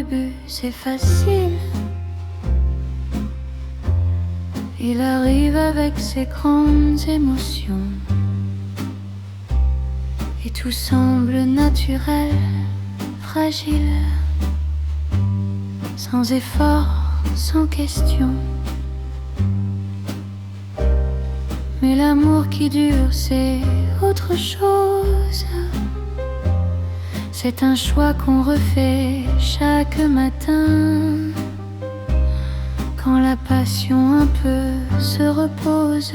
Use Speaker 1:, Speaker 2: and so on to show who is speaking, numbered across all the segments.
Speaker 1: début c'est facile. Il arrive avec ses grandes émotions et tout semble naturel, fragile, sans effort, sans question. Mais l'amour qui dure, c'est autre chose. C'est un choix qu'on refait chaque matin, quand la passion un peu se repose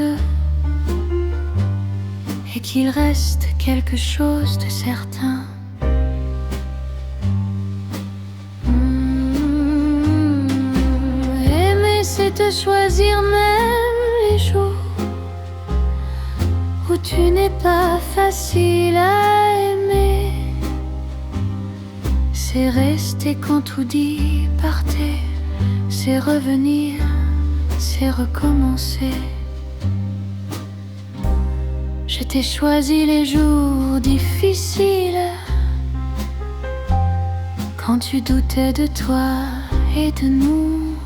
Speaker 1: et qu'il reste quelque chose de certain. Aimer, c'est te choisir même les jours où tu n'es pas facile à aimer. C'est rester quand tout dit partez. C'est revenir, c'est recommencer. Je t'ai choisi les jours difficiles, quand tu doutais de toi et de nous,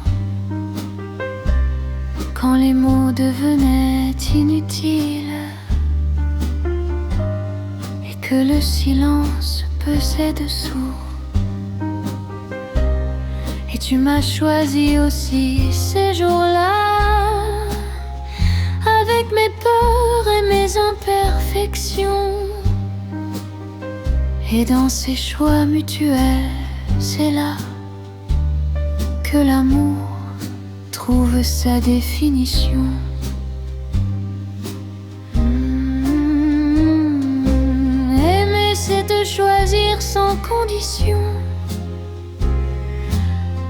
Speaker 1: quand les mots devenaient inutiles et que le silence pesait dessous. Et tu m'as choisi aussi ces jours-là, avec mes peurs et mes imperfections. Et dans ces choix mutuels, c'est là que l'amour trouve sa définition. Aimer, c'est te choisir sans condition.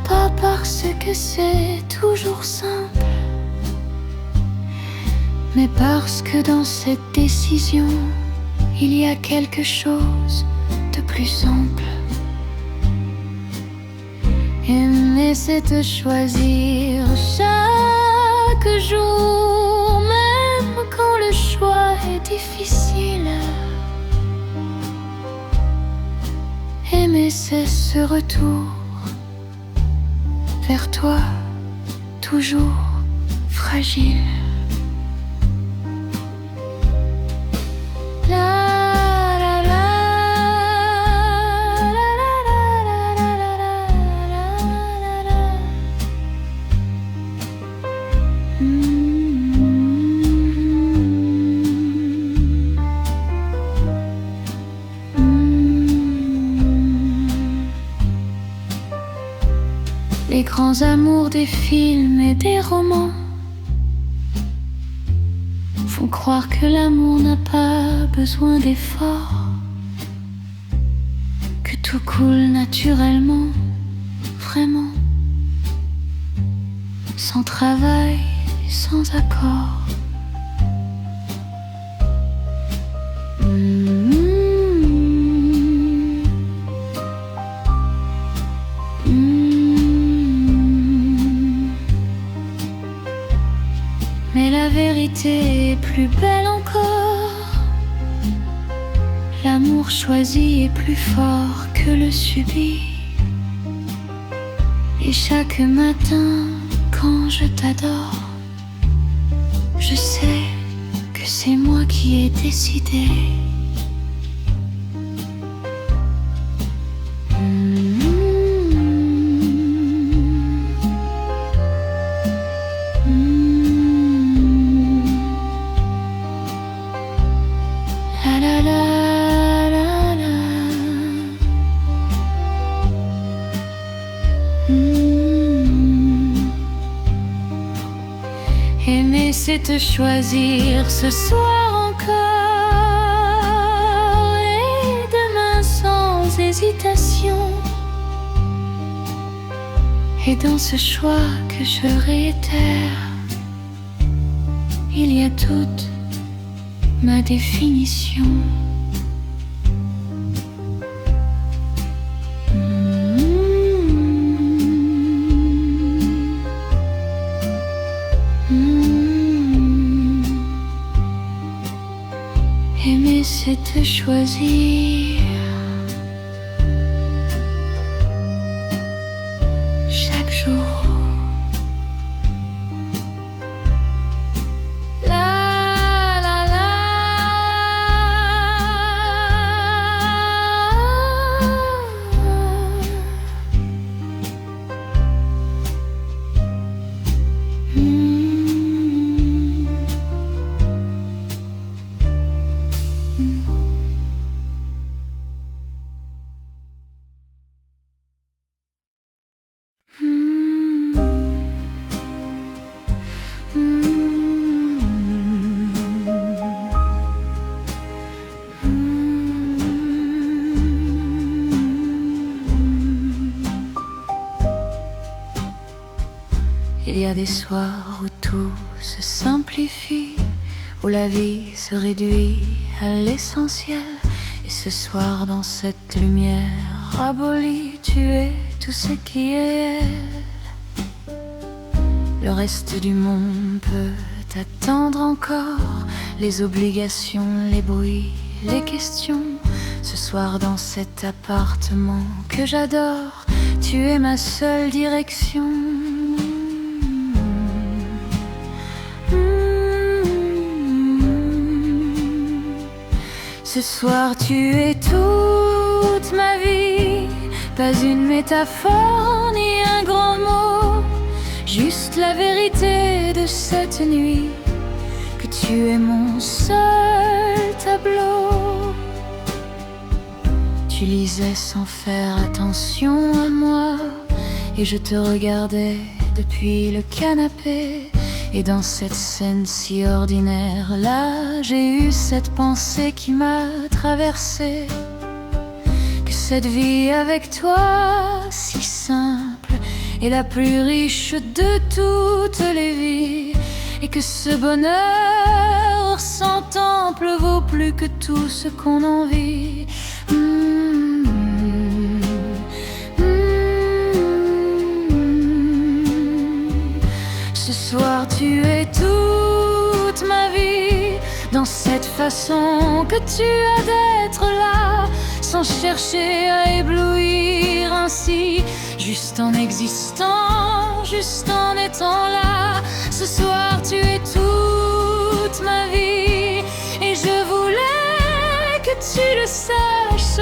Speaker 1: Pas parce que c'est toujours simple, mais parce que dans cette décision, il y a quelque chose de plus simple. Aimer, c'est te choisir chaque jour, même quand le choix est difficile. Aimer, c'est ce retour vers toi, toujours fragile. Les grands amours des films et des romans font croire que l'amour n'a pas besoin d'efforts, que tout coule naturellement, vraiment, sans travail, sans accord. Mais la vérité est plus belle encore. L'amour choisi est plus fort que le subi. Et chaque matin, quand je t'adore, je sais que c'est moi qui ai décidé. La la la la. Aimer, c'est te choisir ce soir encore et demain sans hésitation. Et dans ce choix que je réitère, il y a toute ma définition. Aimer, c'est te choisir des soirs où tout se simplifie, où la vie se réduit à l'essentiel. Et ce soir, dans cette lumière abolie, tu es tout ce qui est elle. Le reste du monde peut attendre encore, les obligations, les bruits, les questions. Ce soir, dans cet appartement que j'adore, tu es ma seule direction. Ce soir tu es toute ma vie, pas une métaphore ni un grand mot, juste la vérité de cette nuit, que tu es mon seul tableau. Tu lisais sans faire attention à moi, et je te regardais depuis le canapé. Et dans cette scène si ordinaire, là, j'ai eu cette pensée qui m'a traversée, que cette vie avec toi, si simple, est la plus riche de toutes les vies, et que ce bonheur sans temple vaut plus que tout ce qu'on envie. Ce soir tu es toute ma vie, dans cette façon que tu as d'être là, sans chercher à éblouir ainsi, juste en existant, juste en étant là. Ce soir tu es toute ma vie, et je voulais que tu le saches.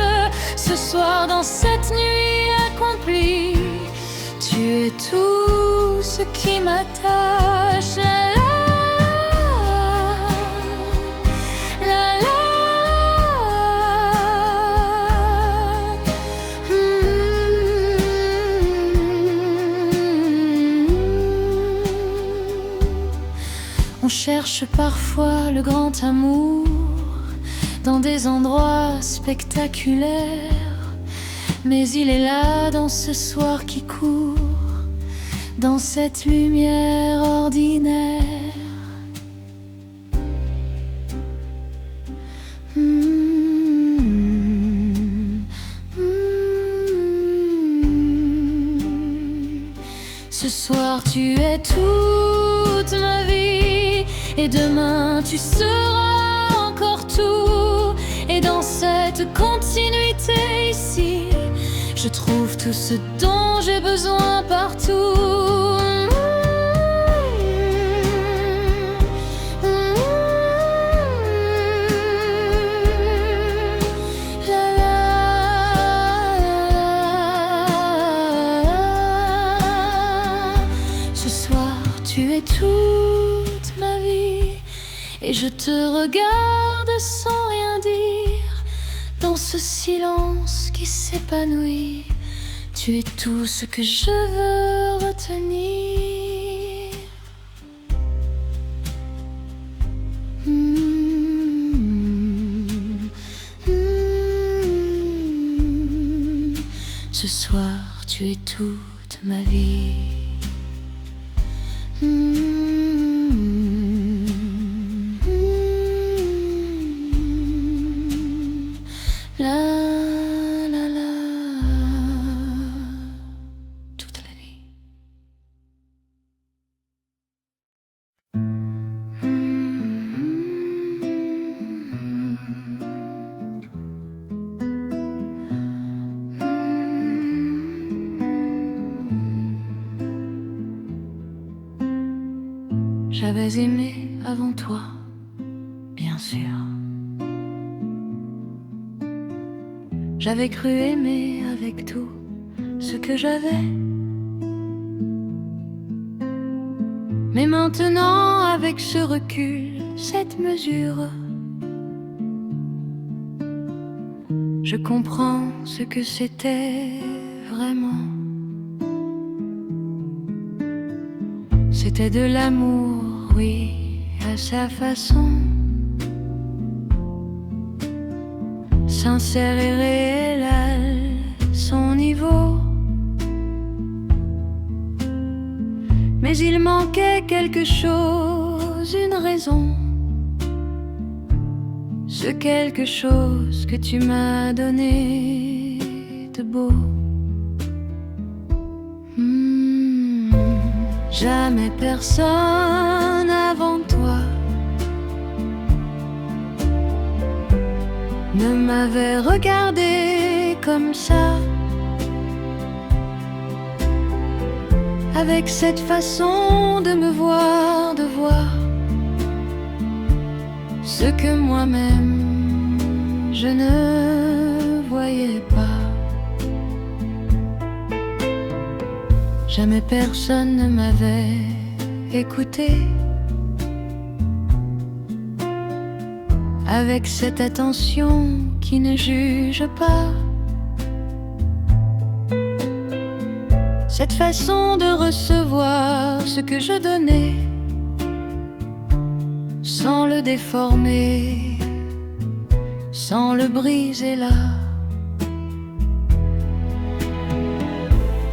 Speaker 1: Ce soir dans cette nuit accomplie, tu es tout ce qui m'attache. La, la, On cherche parfois le grand amour dans des endroits spectaculaires, mais il est là dans ce soir qui court, dans cette lumière ordinaire. Ce soir tu es toute ma vie, et demain tu seras encore tout. Et dans cette continuité ici, je trouve tout ce dont j'ai besoin partout. Ce soir, tu es toute ma vie, et je te regarde sans rien dire, dans ce silence qui s'épanouit. Tu es tout ce que je veux retenir. Ce soir, tu es toute ma vie. Toute la vie. J'avais aimé avant toi, bien sûr. J'avais cru aimer avec tout ce que j'avais. Mais maintenant, avec ce recul, cette mesure, je comprends ce que c'était vraiment. C'était de l'amour, oui, à sa façon, sincère et réel à son niveau. Mais Mais il manquait quelque chose, une raison. Ce quelque chose que tu m'as donné de beau. Jamais personne avant toi ne m'avait regardé comme ça, avec cette façon de me voir, de voir ce que moi-même je ne voyais pas. Jamais personne ne m'avait écouté avec cette attention qui ne juge pas, cette façon de recevoir ce que je donnais sans le déformer, sans le briser là.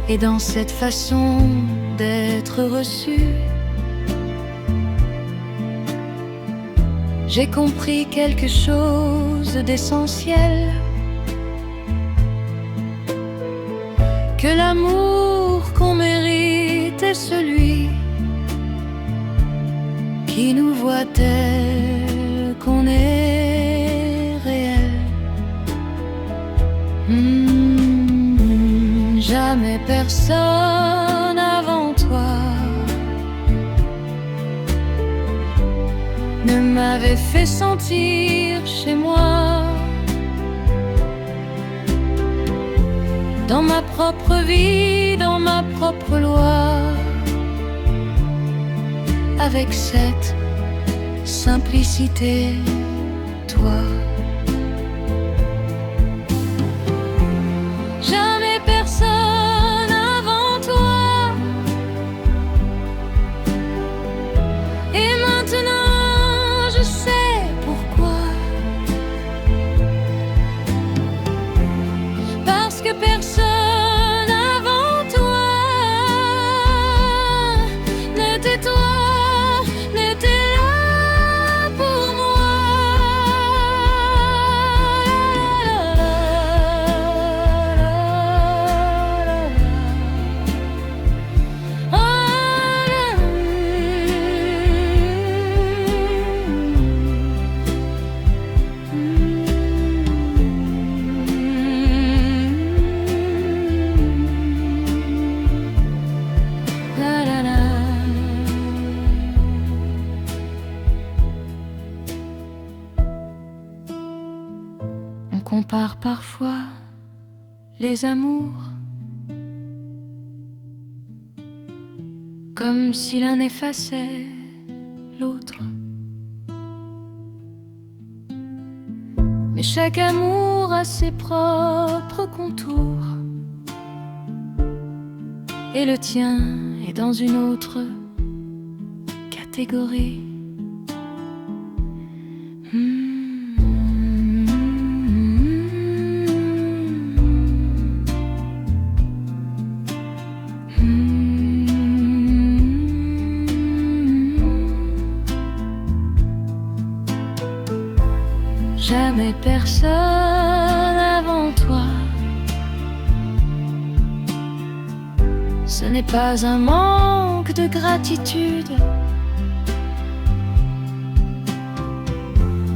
Speaker 1: Et dans cette façon d'être reçu, j'ai compris quelque chose d'essentiel, que l'amour qu'on mérite est celui qui nous voit tel qu'on est réel. Jamais personne avant toi ne m'avait fait sentir chez moi, dans ma propre vie, dans ma propre loi, avec cette simplicité, toi. Jamais personne avant toi, et maintenant je sais pourquoi. Parce que personne avant toi n'était toi, n'était là pour moi. On compare parfois les amours, comme si l'un effaçait l'autre. Mais chaque amour a ses propres contours, et le tien est dans une autre catégorie. Jamais personne avant toi. Ce n'est pas un manque de gratitude,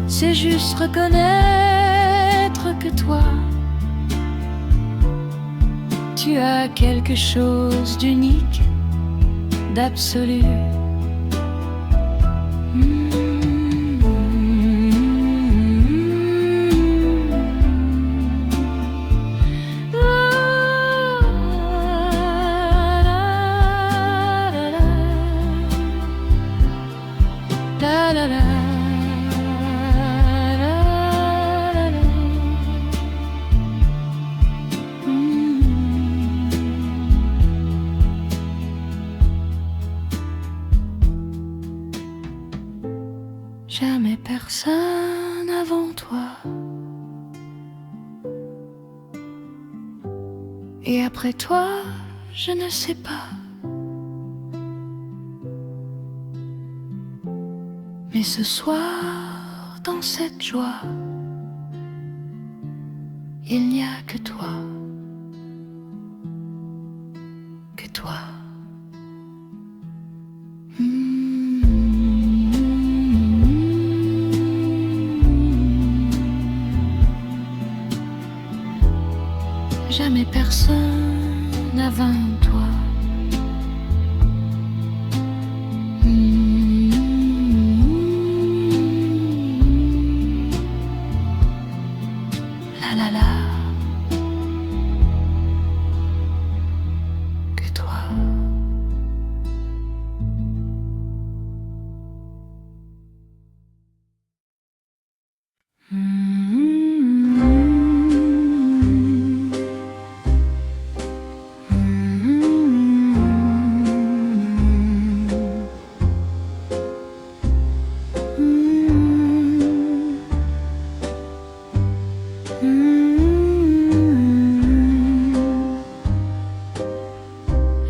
Speaker 1: c'est juste reconnaître que toi, tu as quelque chose d'unique, d'absolu. La la la. Jamais personne avant toi. Et après toi, je ne sais pas. ce soir, dans cette joie, il n'y a que toi, que toi. Jamais personne n'a vaincu toi. La la la, que toi.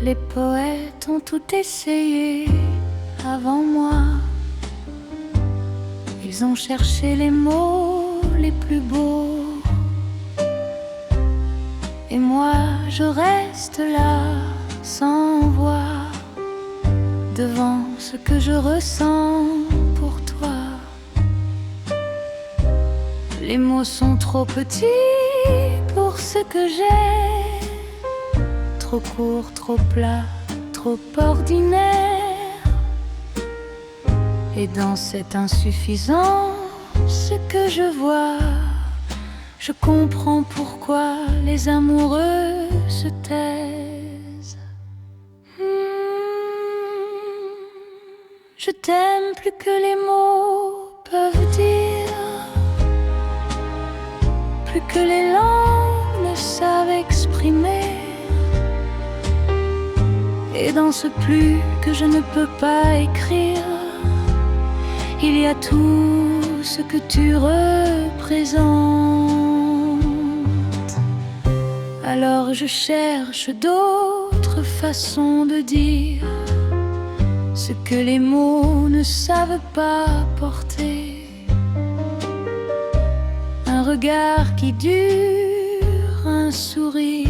Speaker 1: Les poètes ont tout essayé avant moi. Ils ont cherché les mots les plus beaux. Et moi je reste là sans voix, devant ce que je ressens pour toi. Les mots sont trop petits pour ce que j'ai, trop court, trop plat, trop ordinaire. Et dans cette insuffisance que je vois, je comprends pourquoi les amoureux se taisent. Je t'aime plus que les mots peuvent dire, plus que les langues ne savent exprimer. Et dans ce plus que je ne peux pas écrire, il y a tout ce que tu représentes. Alors je cherche d'autres façons de dire ce que les mots ne savent pas porter. Un regard qui dure, un sourire,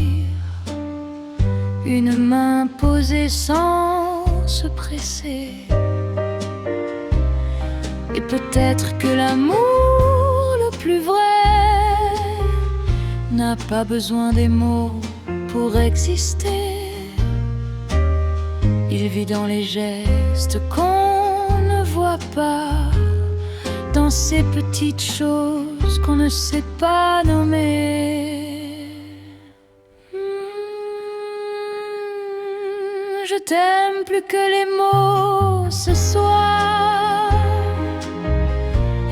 Speaker 1: une main posée sans se presser. Et peut-être que l'amour le plus vrai n'a pas besoin des mots pour exister. Il vit dans les gestes qu'on ne voit pas, dans ces petites choses qu'on ne sait pas nommer. Je t'aime plus que les mots ce soir,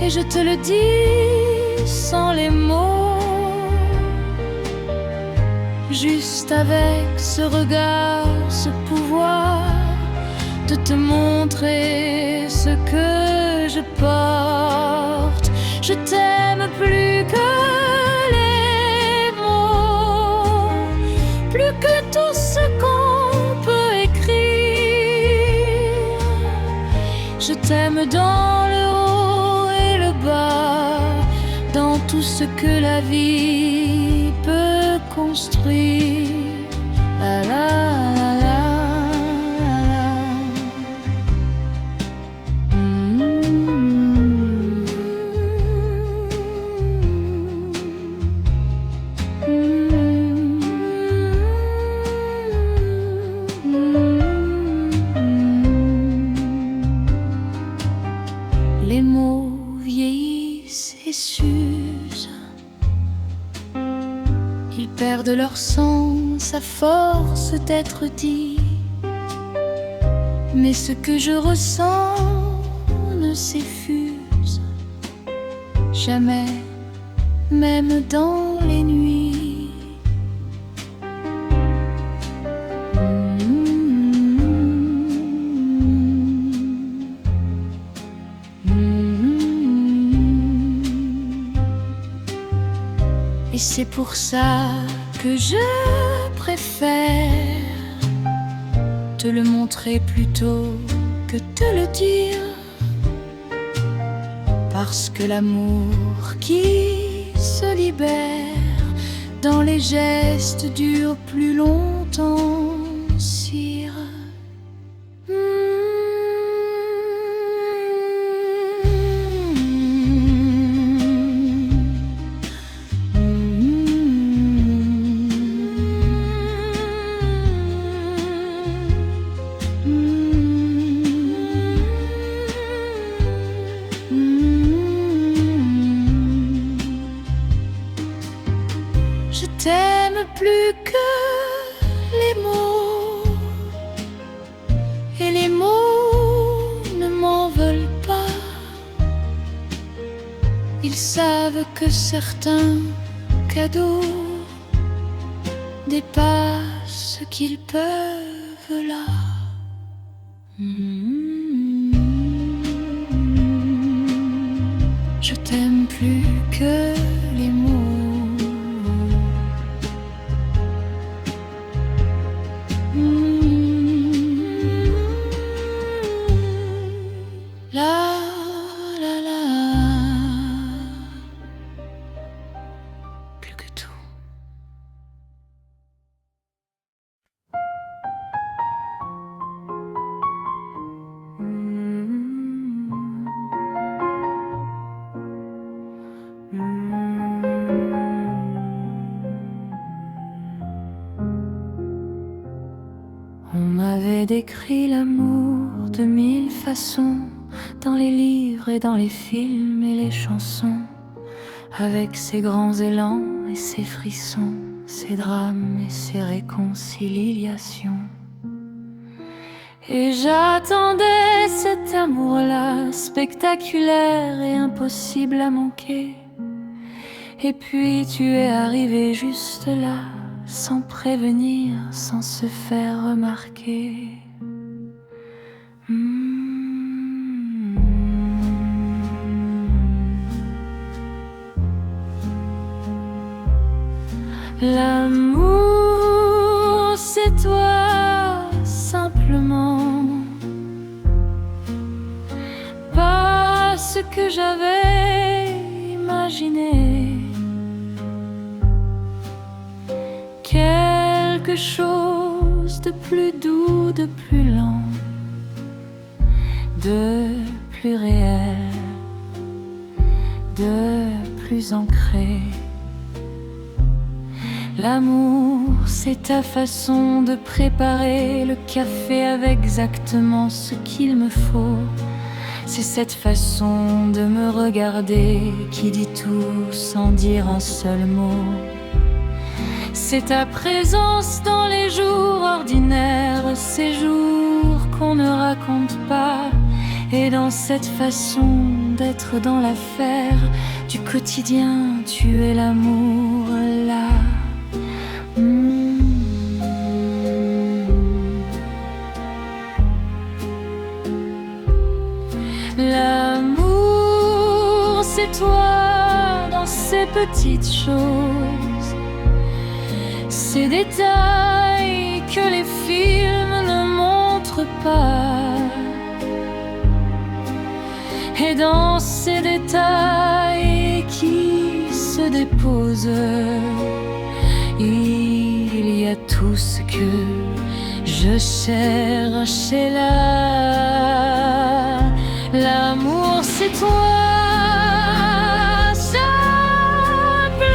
Speaker 1: et je te le dis sans les mots, juste avec ce regard, ce pouvoir de te montrer ce que je porte. Je t'aime plus que les mots, plus que tout ce qu'on peut écrire. Je t'aime dans le haut et le bas, dans tout ce que la vie peut construire. La la la la. Les mots vieillissent et s'usent, ils perdent leur sens à force d'être dits. Mais ce que je ressens ne s'effuse jamais, même dans les nuits. Et c'est pour ça que je préfère te le montrer plutôt que te le dire. parce que l'amour qui se libère dans les gestes dure plus longtemps, sire. Je t'aime plus que les mots, et les mots ne m'en veulent pas. Ils savent que certains cadeaux dépassent ce qu'ils peuvent là. Je t'aime plus que les mots. La la la, plus que tout. On m'avait décrit l'amour de mille façons, dans les livres et dans les films et les chansons, avec ses grands élans et ses frissons, ses drames et ses réconciliations. Et j'attendais cet amour-là, spectaculaire et impossible à manquer. Et puis tu es arrivé juste là, sans prévenir, sans se faire remarquer. L'amour, c'est toi, simplement. Pas ce que j'avais imaginé. Quelque chose de plus doux, de plus lent, de plus réel, de plus ancré. L'amour, c'est ta façon de préparer le café avec exactement ce qu'il me faut. C'est cette façon de me regarder qui dit tout sans dire un seul mot. C'est ta présence dans les jours ordinaires, ces jours qu'on ne raconte pas. Et dans cette façon d'être dans l'affaire du quotidien, tu es l'amour là. L'amour, c'est toi dans ces petites choses, ces détails que les films ne montrent pas. Et dans ces détails qui se déposent, il y a tout ce que je cherchais là. L'amour, c'est toi, simplement,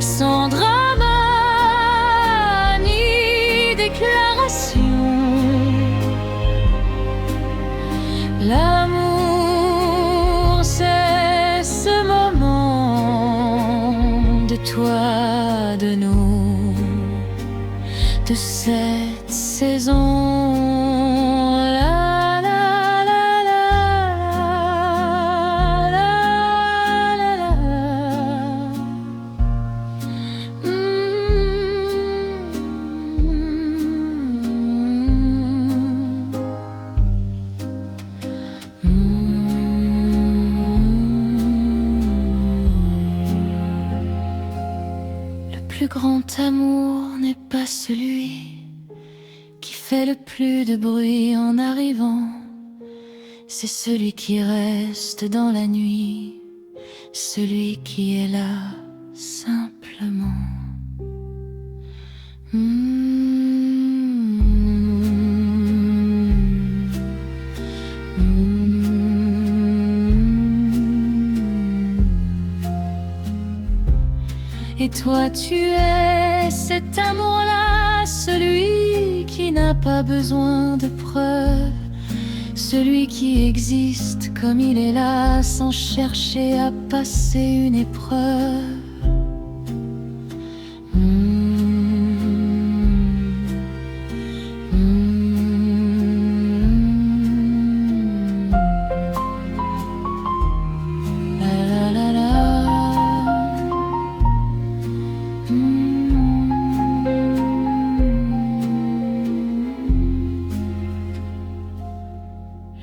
Speaker 1: sans drama ni déclaration. L'amour, c'est ce moment de toi, de nous, de cette saison. Le plus grand amour n'est pas celui qui fait le plus de bruit en arrivant. c'est celui qui reste dans la nuit, celui qui est là simplement. Et toi tu es cet amour-là, celui qui n'a pas besoin de preuves, celui qui existe comme il est là, sans chercher à passer une épreuve.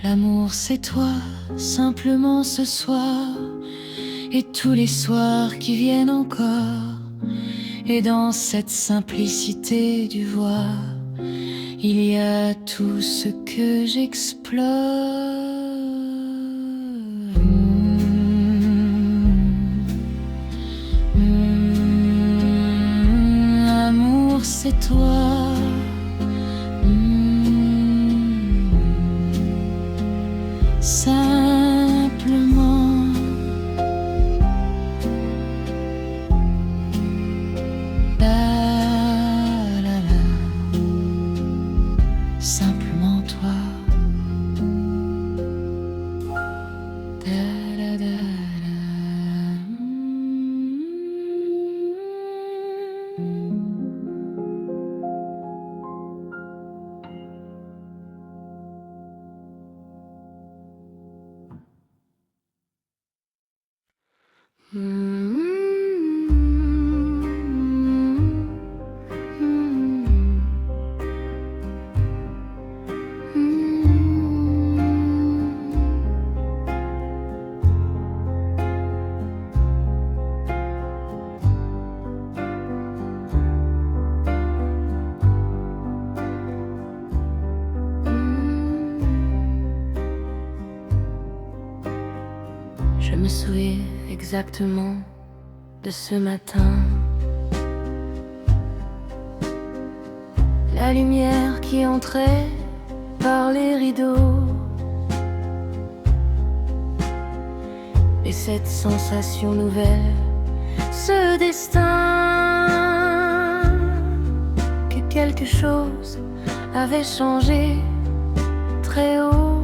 Speaker 1: L'amour c'est toi, simplement ce soir, et tous les soirs qui viennent encore. Et dans cette simplicité du voir, il y a tout ce que j'explore. Amour c'est toi. Simplement, simplement toi. Je me souviens exactement de ce matin. La lumière qui entrait par les rideaux, et cette sensation nouvelle, ce destin, que quelque chose avait changé très haut.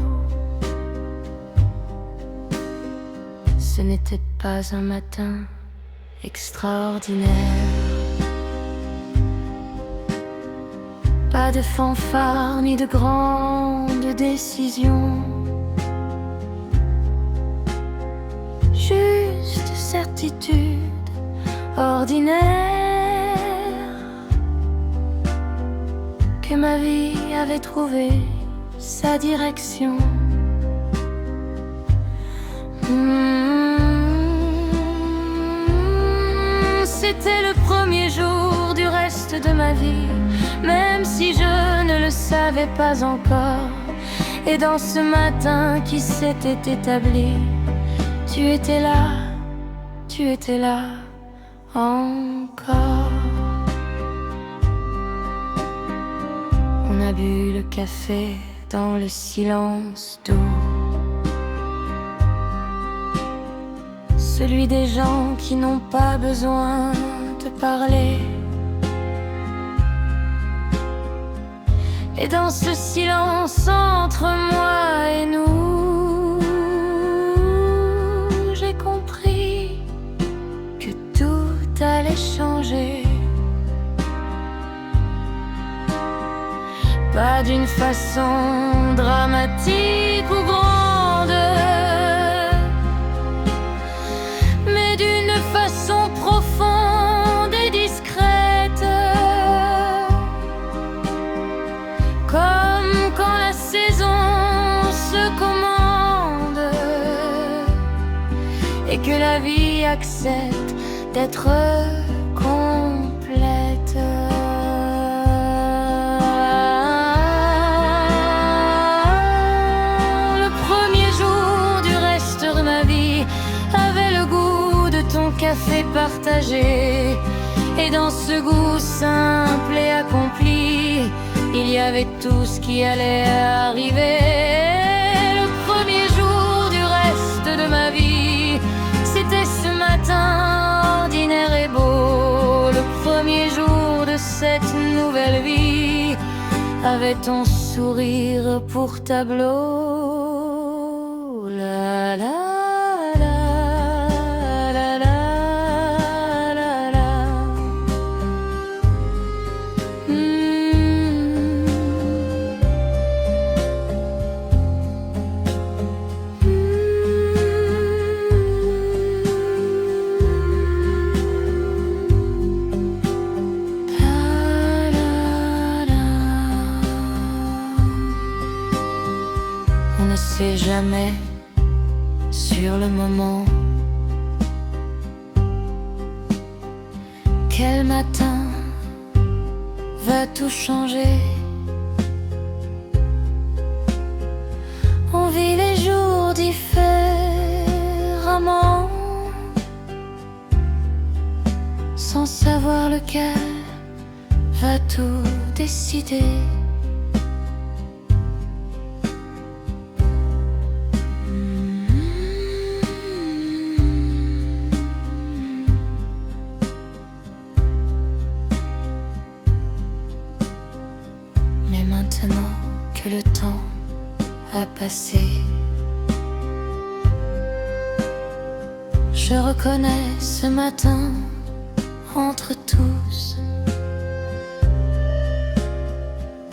Speaker 1: Ce n'était pas un matin extraordinaire, pas de fanfare ni de grandes décisions, juste certitude ordinaire que ma vie avait trouvé sa direction. C'était le premier jour du reste de ma vie, même si je ne le savais pas encore. Et dans ce matin qui s'était établi, tu étais là encore. On a bu le café dans le silence doux, celui des gens qui n'ont pas besoin de parler. Et dans ce silence entre moi et nous, j'ai compris que tout allait changer. Pas d'une façon dramatique ou grande, mais d'une façon profonde et discrète, comme quand la saison se commande et que la vie accepte d'être complète. Le premier café partagé. Et dans ce goût simple et accompli, il y avait tout ce qui allait arriver. Le premier jour du reste de ma vie, c'était ce matin ordinaire et beau. Le premier jour de cette nouvelle vie, avec ton sourire pour tableau. La la la la la la la. On ne sait jamais sur le moment quel matin va tout changer. On vit les jours différemment, sans savoir lequel va tout décider. Maintenant que le temps a passé, je reconnais ce matin entre tous,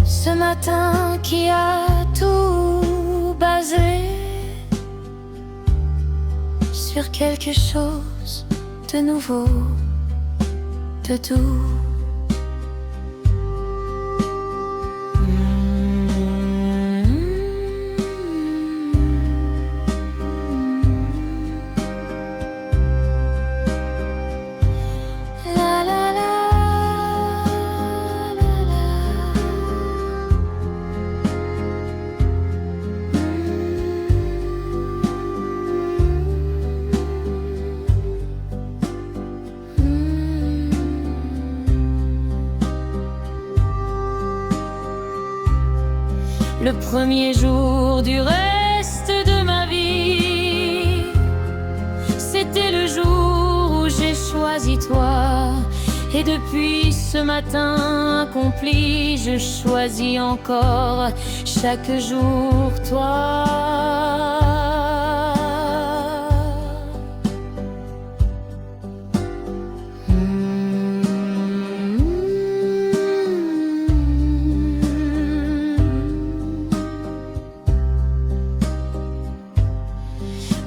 Speaker 1: ce matin qui a tout basé sur quelque chose de nouveau, de doux. Le premier jour du reste de ma vie, c'était le jour où j'ai choisi toi. Et depuis ce matin accompli, je choisis encore chaque jour toi.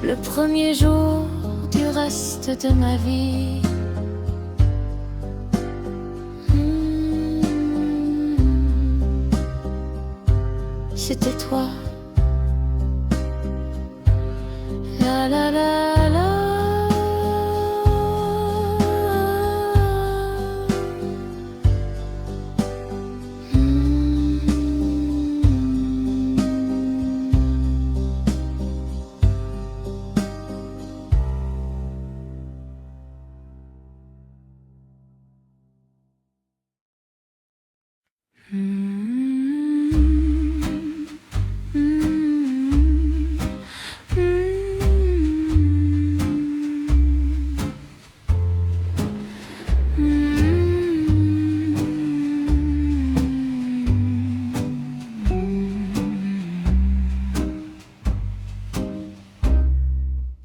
Speaker 1: Le premier jour du reste de ma vie, c'était toi. La la la la.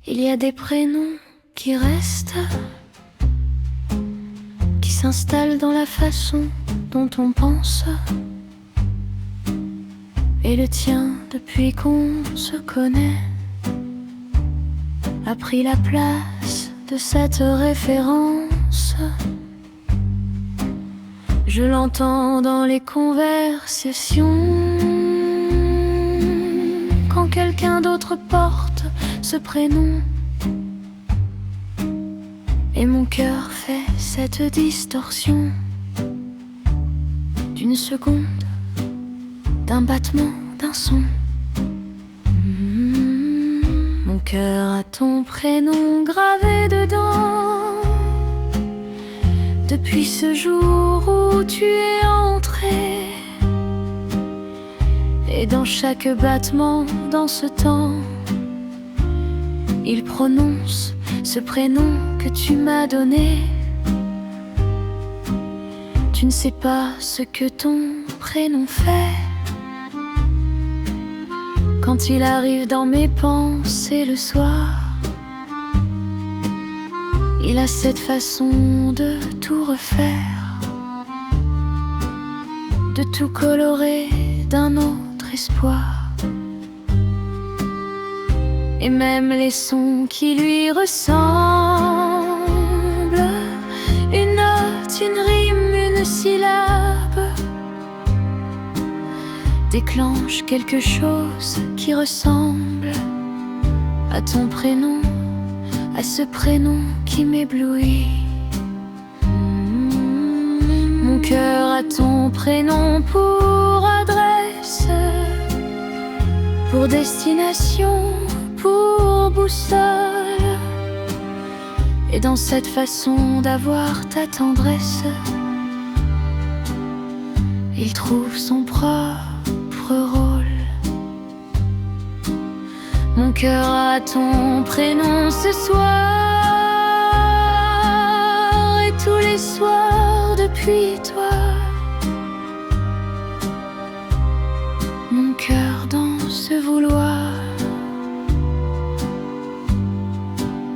Speaker 1: Il y a des prénoms qui restent, qui s'installent dans la façon dont on pense. Et le tien, depuis qu'on se connaît, a pris la place de cette référence. Je l'entends dans les conversations, quand quelqu'un d'autre porte ce prénom. Et mon cœur fait cette distorsion d'une seconde, d'un battement, d'un son. Mon cœur a ton prénom gravé dedans. Depuis ce jour où tu es entré, et dans chaque battement, dans ce temps, il prononce ce prénom que tu m'as donné. Tu ne sais pas ce que ton prénom fait. Quand il arrive dans mes pensées le soir, il a cette façon de tout refaire, de tout colorer d'un autre espoir. Et même les sons qui lui ressemblent, une note, une rime, une syllabe, déclenche quelque chose qui ressemble à ton prénom, à ce prénom qui m'éblouit. Mon cœur a ton prénom pour adresse, pour destination, pour boussole. Et dans cette façon d'avoir ta tendresse, il trouve son propre rôle. Mon cœur a ton prénom ce soir, et tous les soirs depuis toi. Mon cœur dans ce vouloir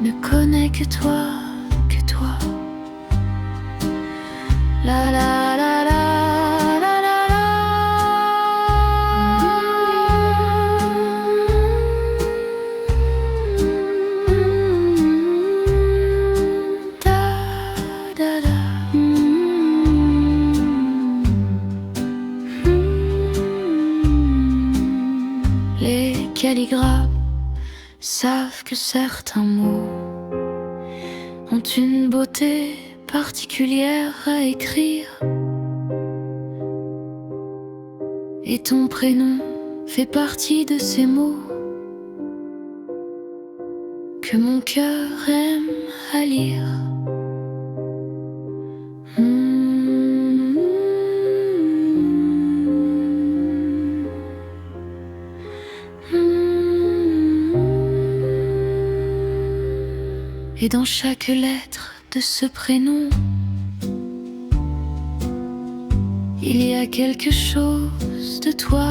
Speaker 1: ne connaît que toi, que toi. La la la la. Les calligraphes savent que certains mots ont une beauté particulière à écrire, et ton prénom fait partie de ces mots que mon cœur aime à lire. Et dans chaque lettre de ce prénom, il y a quelque chose de toi.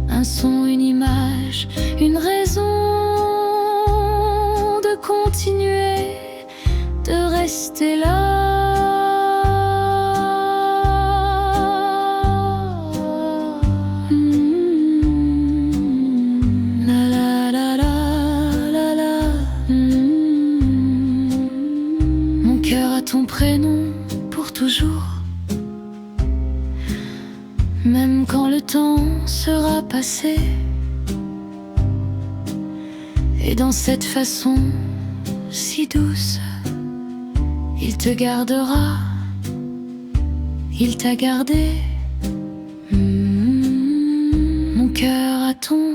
Speaker 1: Un son, une image, une raison de continuer, de rester là. Ton prénom pour toujours, même quand le temps sera passé. Et dans cette façon si douce, il te gardera, il t'a gardé. Mon cœur a ton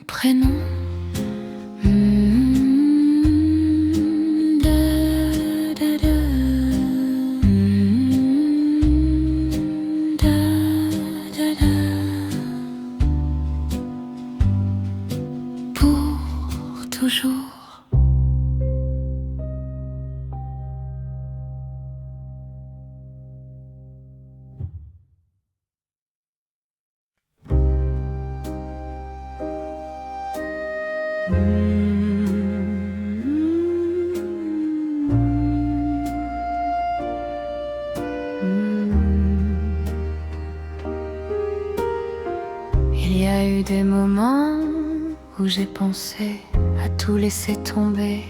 Speaker 1: prénom. Toujours. Il y a eu des moments où j'ai pensé à tout laisser tomber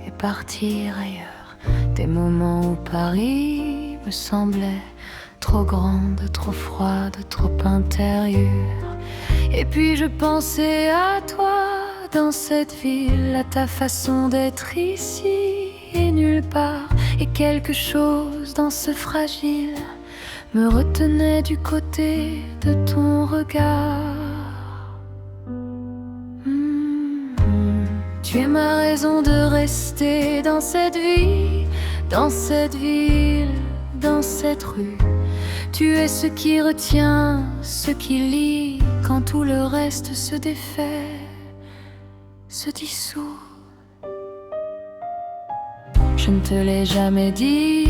Speaker 1: et partir ailleurs. Des moments où Paris me semblait trop grande, trop froide, trop intérieure. Et puis je pensais à toi dans cette ville, à ta façon d'être ici et nulle part. Et quelque chose dans ce fragile me retenait du côté de ton regard. Tu es ma raison de rester dans cette vie, dans cette ville, dans cette rue. Tu es ce qui retient, ce qui lie, quand tout le reste se défait, se dissout. Je ne te l'ai jamais dit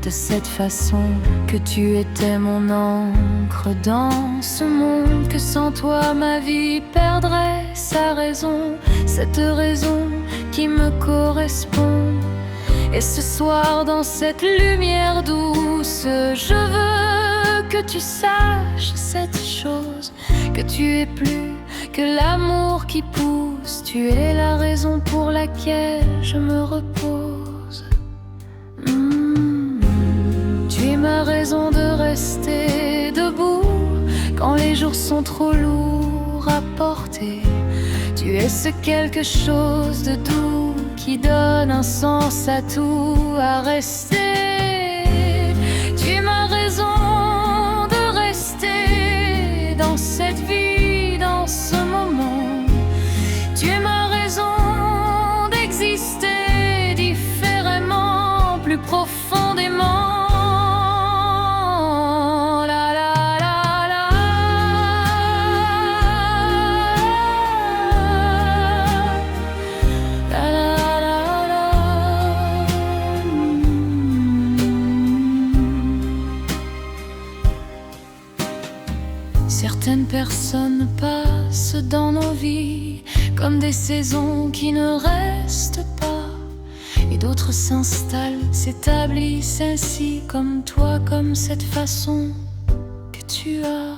Speaker 1: de cette façon, que tu étais mon encre dans ce monde, que sans toi ma vie perdrait sa raison, cette raison qui me correspond. Et ce soir dans cette lumière douce, je veux que tu saches cette chose, que tu es plus que l'amour qui pousse, tu es la raison pour laquelle je me repose. Tu es ma raison de rester debout quand les jours sont trop lourds à porter. Tu es ce quelque chose de doux qui donne un sens à tout, à rester. Tu es ma raison de rester dans cette vie, dans ce moment. Tu es ma raison d'exister différemment, plus profondément. Certaines personnes passent dans nos vies comme des saisons qui ne restent pas, et d'autres s'installent, s'établissent ainsi comme toi, comme cette façon que tu as.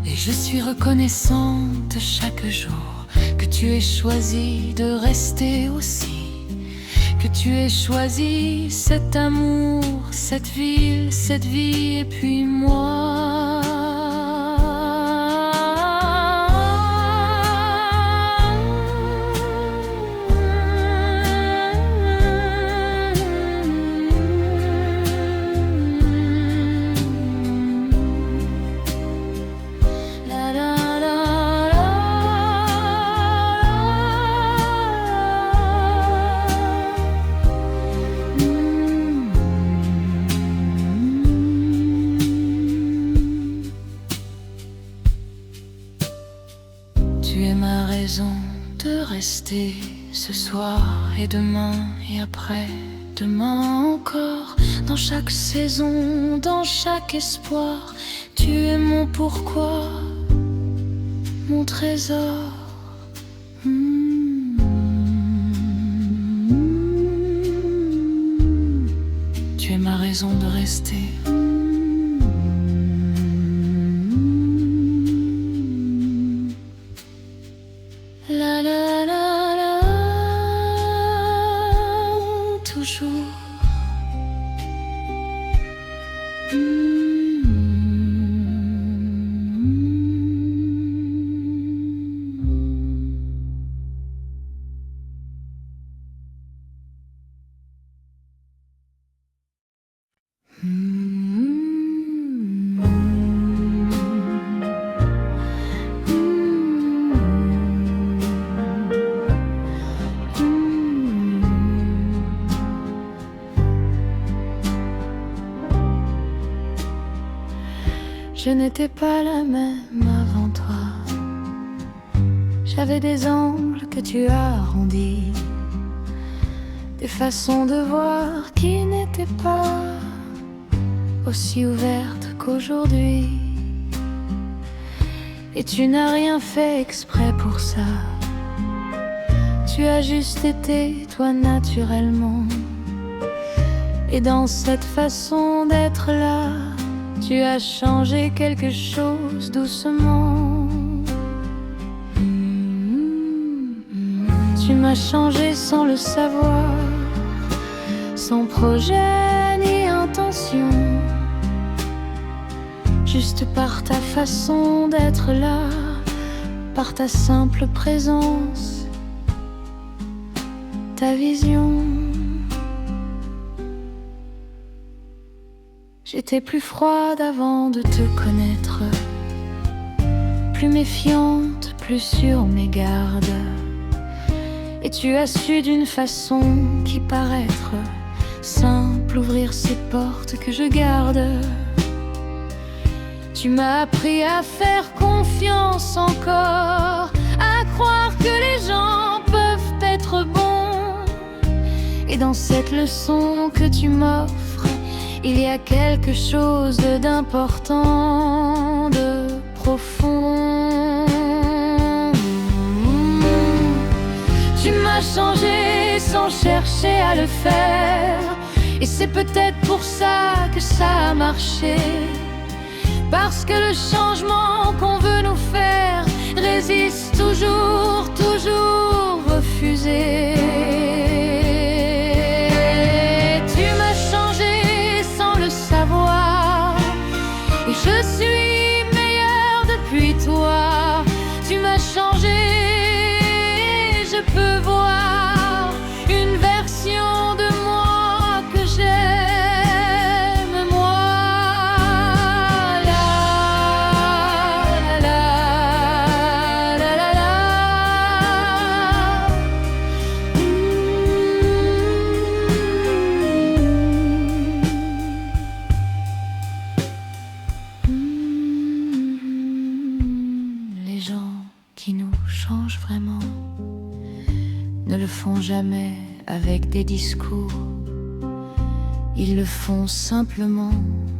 Speaker 1: Et je suis reconnaissante chaque jour que tu aies choisi de rester aussi, que tu aies choisi cet amour, cette ville, cette vie, et puis moi. Tu es ma raison de rester ce soir et demain et après-demain encore. Dans chaque saison, dans chaque espoir, tu es mon pourquoi, mon trésor. Tu es ma raison de rester. La la la la, toujours. Je n'étais pas la même avant toi. J'avais des angles que tu as arrondis, des façons de voir qui n'étaient pas aussi ouvertes qu'aujourd'hui. Et tu n'as rien fait exprès pour ça. Tu as juste été toi naturellement. Et dans cette façon d'être là, tu as changé quelque chose doucement. Tu m'as changé sans le savoir, sans projet ni intention, juste par ta façon d'être là, par ta simple présence. ta vision. J'étais plus froide avant de te connaître, plus méfiante, plus sur mes gardes. Et tu as su d'une façon qui paraître simple ouvrir ces portes que je garde. Tu m'as appris à faire confiance encore, à croire que les gens peuvent être bons. Et dans cette leçon que tu m'offres, il y a quelque chose d'important, de profond. Tu m'as changé sans chercher à le faire, et c'est peut-être pour ça que ça a marché. Parce que le changement qu'on veut nous faire résiste toujours, toujours refusé. Tu m'as changé sans le savoir, et je suis meilleure depuis toi. Tu m'as changé, je peux voir une version de moi que j'aime, moi. Les gens qui nous changent vraiment ne le font jamais avec des discours. Ils le font simplement,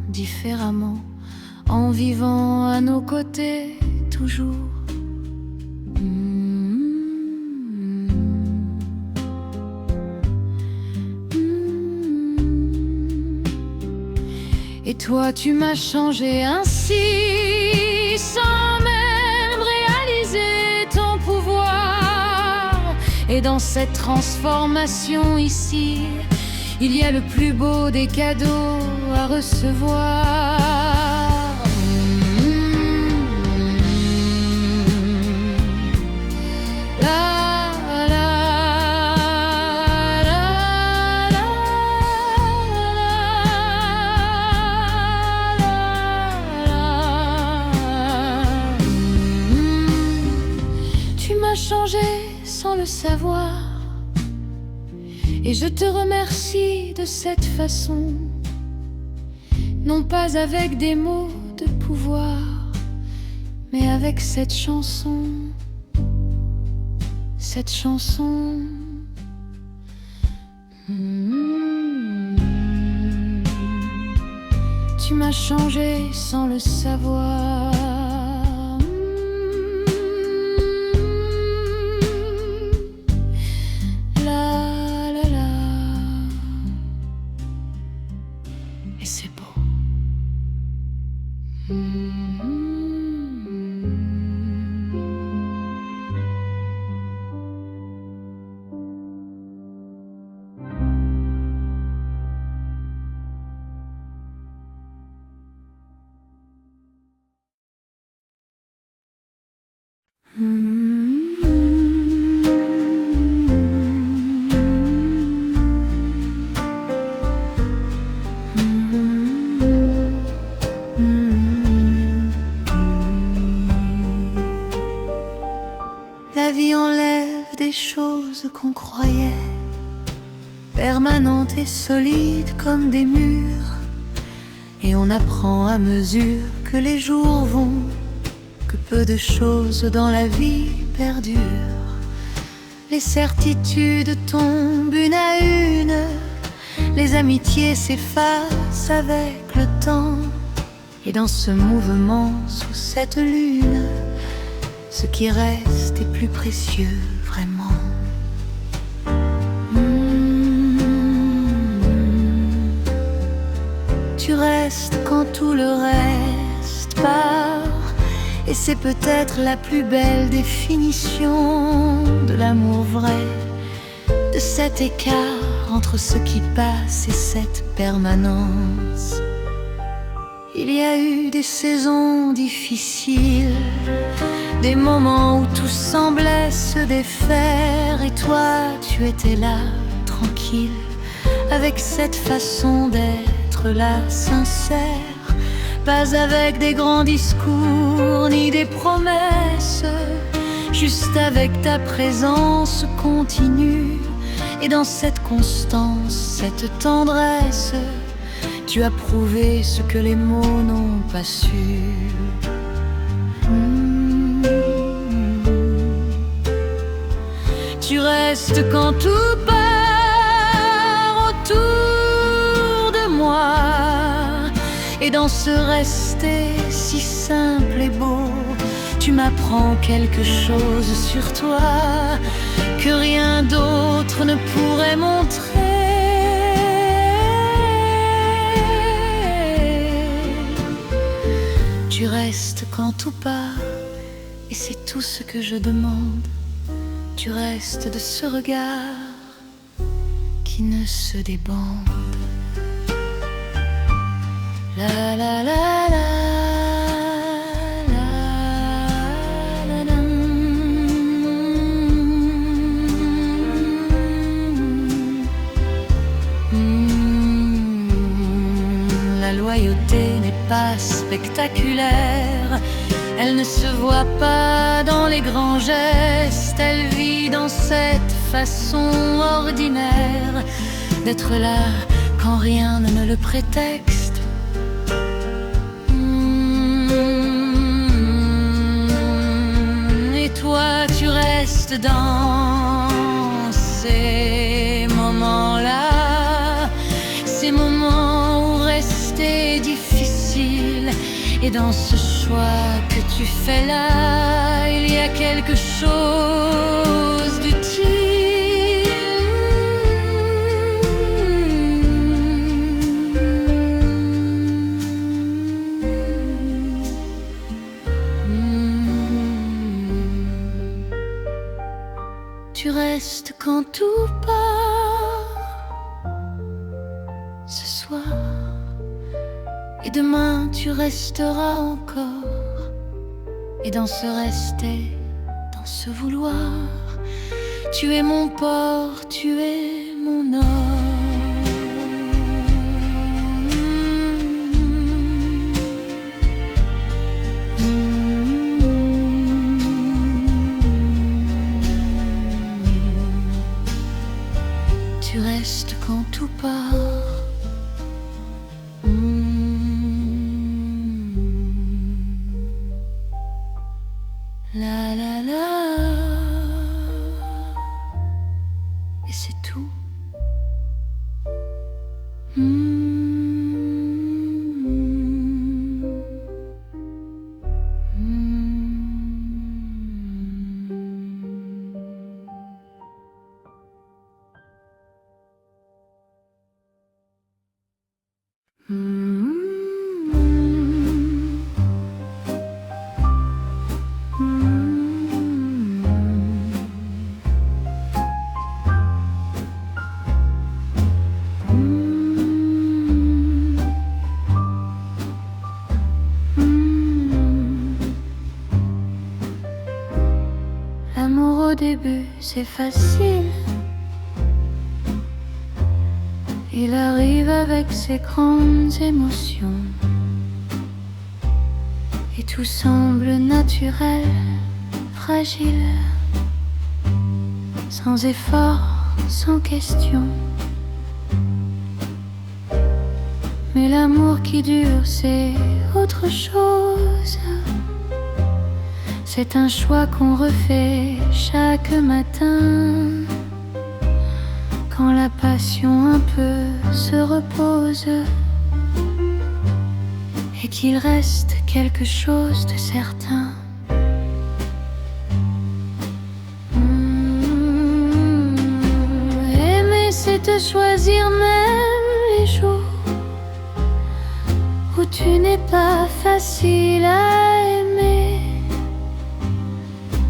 Speaker 1: différemment, en vivant à nos côtés toujours. Et toi, tu m'as changé ainsi, sans même réaliser ton pouvoir. Et dans cette transformation ici, il y a le plus beau des cadeaux à recevoir. Tu m'as changé sans le savoir, et je te remercie de cette façon, non pas avec des mots de pouvoir, mais avec cette chanson, cette chanson. Tu m'as changé sans le savoir. Et c'est beau. La vie enlève des choses qu'on croyait permanentes et solides comme des murs, et on apprend à mesure que les jours vont que peu de choses dans la vie perdurent. Les certitudes tombent une à une, les amitiés s'effacent avec le temps, et dans ce mouvement, sous cette lune, ce qui reste est plus précieux vraiment. Tu restes quand tout le reste part, et c'est peut-être la plus belle définition de l'amour vrai, de cet écart entre ce qui passe et cette permanence. Il y a eu des saisons difficiles, des moments où tout semblait se défaire. Et toi, tu étais là, tranquille, avec cette façon d'être là, sincère. Pas avec des grands discours ni des promesses, juste avec ta présence continue. Et dans cette constance, cette tendresse, tu as prouvé ce que les mots n'ont pas su. Tu restes quand tout part autour de moi. Et dans ce rester si simple et beau, tu m'apprends quelque chose sur toi que rien d'autre ne pourrait montrer. Tu restes quand tout part, et c'est tout ce que je demande. Tu restes de ce regard qui ne se débande. La la la la. La loyauté n'est pas spectaculaire, elle ne se voit pas dans les grands gestes, elle vit dans cette façon ordinaire d'être là quand rien ne le prétexte. Et toi, tu restes dans ces moments-là, ces moments où rester difficile. Et dans ce choix que tu fais là, il y a quelque chose d'utile. Tu restes quand tout part ce soir. Et demain tu resteras encore. Et dans ce rester, dans ce vouloir, tu es mon port, tu es mon or. Tu restes quand tout part. La la la. Et c'est tout. L'amour au début c'est facile, il arrive avec ses grandes émotions, et tout semble naturel, fragile, sans effort, sans question. Mais l'amour qui dure c'est autre chose. C'est un choix qu'on refait chaque matin, quand la passion un peu se repose, et qu'il reste quelque chose de certain. Aimer c'est te choisir même les jours où tu n'es pas facile à aimer.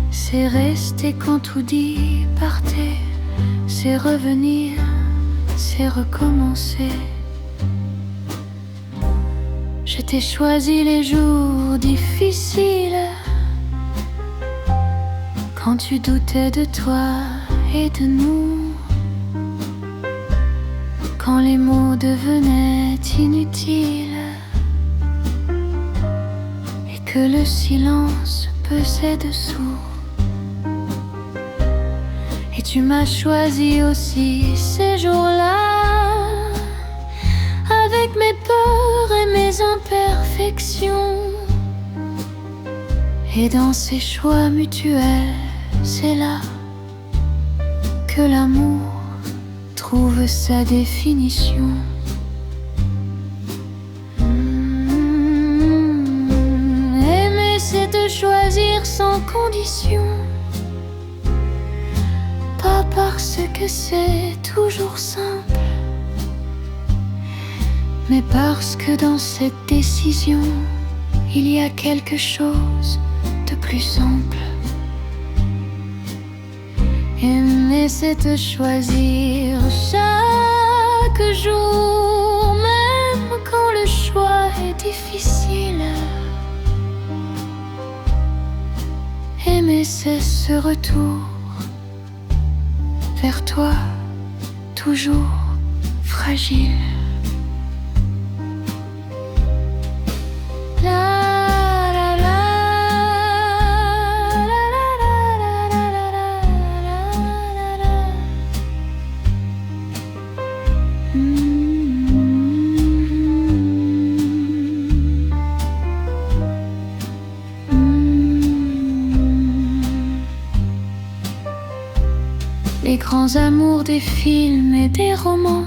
Speaker 1: C'est rester quand tout dit partez, c'est revenir, c'est recommencer. Je t'ai choisi les jours difficiles tu doutais de toi et de nous, quand les mots devenaient inutiles et que le silence pesait dessous. Et tu m'as choisi aussi ces jours-là, avec mes peurs et mes imperfections. Et dans ces choix mutuels, c'est là que l'amour trouve sa définition. Aimer, c'est te choisir sans condition, pas parce que c'est toujours simple, mais parce que dans cette décision, il y a quelque chose de plus simple. Aimer, c'est te choisir chaque jour, même quand le choix est difficile. Aimer, c'est ce retour vers toi, toujours fragile. Les grands amours des films et des romans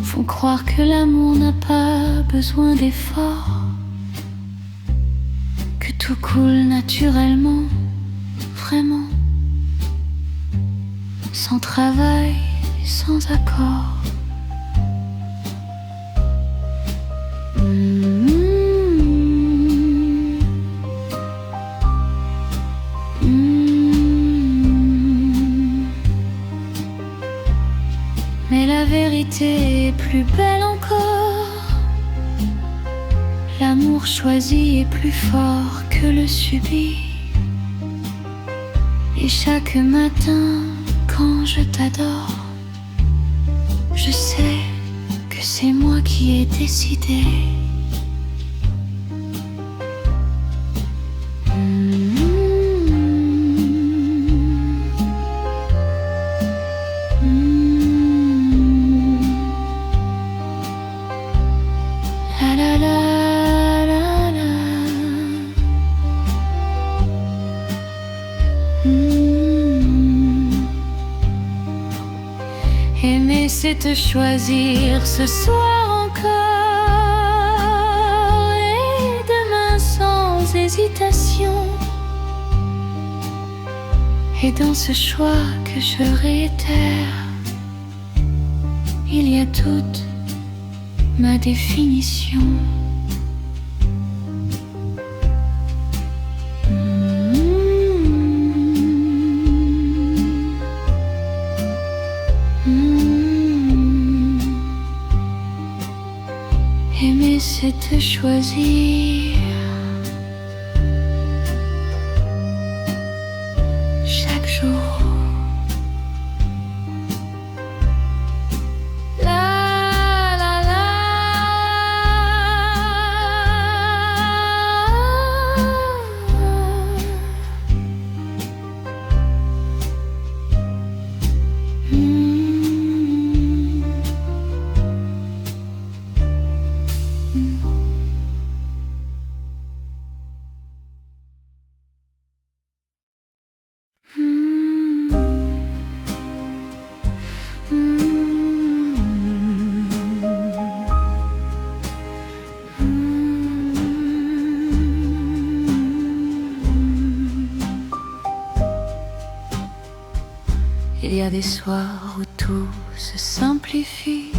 Speaker 1: font croire que l'amour n'a pas besoin d'efforts, que tout coule naturellement, vraiment, sans travail, sans accord. Mais la vérité est plus belle encore. L'amour choisi est plus fort que le subi. Et chaque matin, quand je t'adore, je sais que c'est moi qui ai décidé. Aimer, c'est te choisir ce soir encore et demain sans hésitation. Et dans ce choix que je réitère, il y a toute ma définition. Aimer, c'est te choisir chaque jour. Il y a des soirs où tout se simplifie,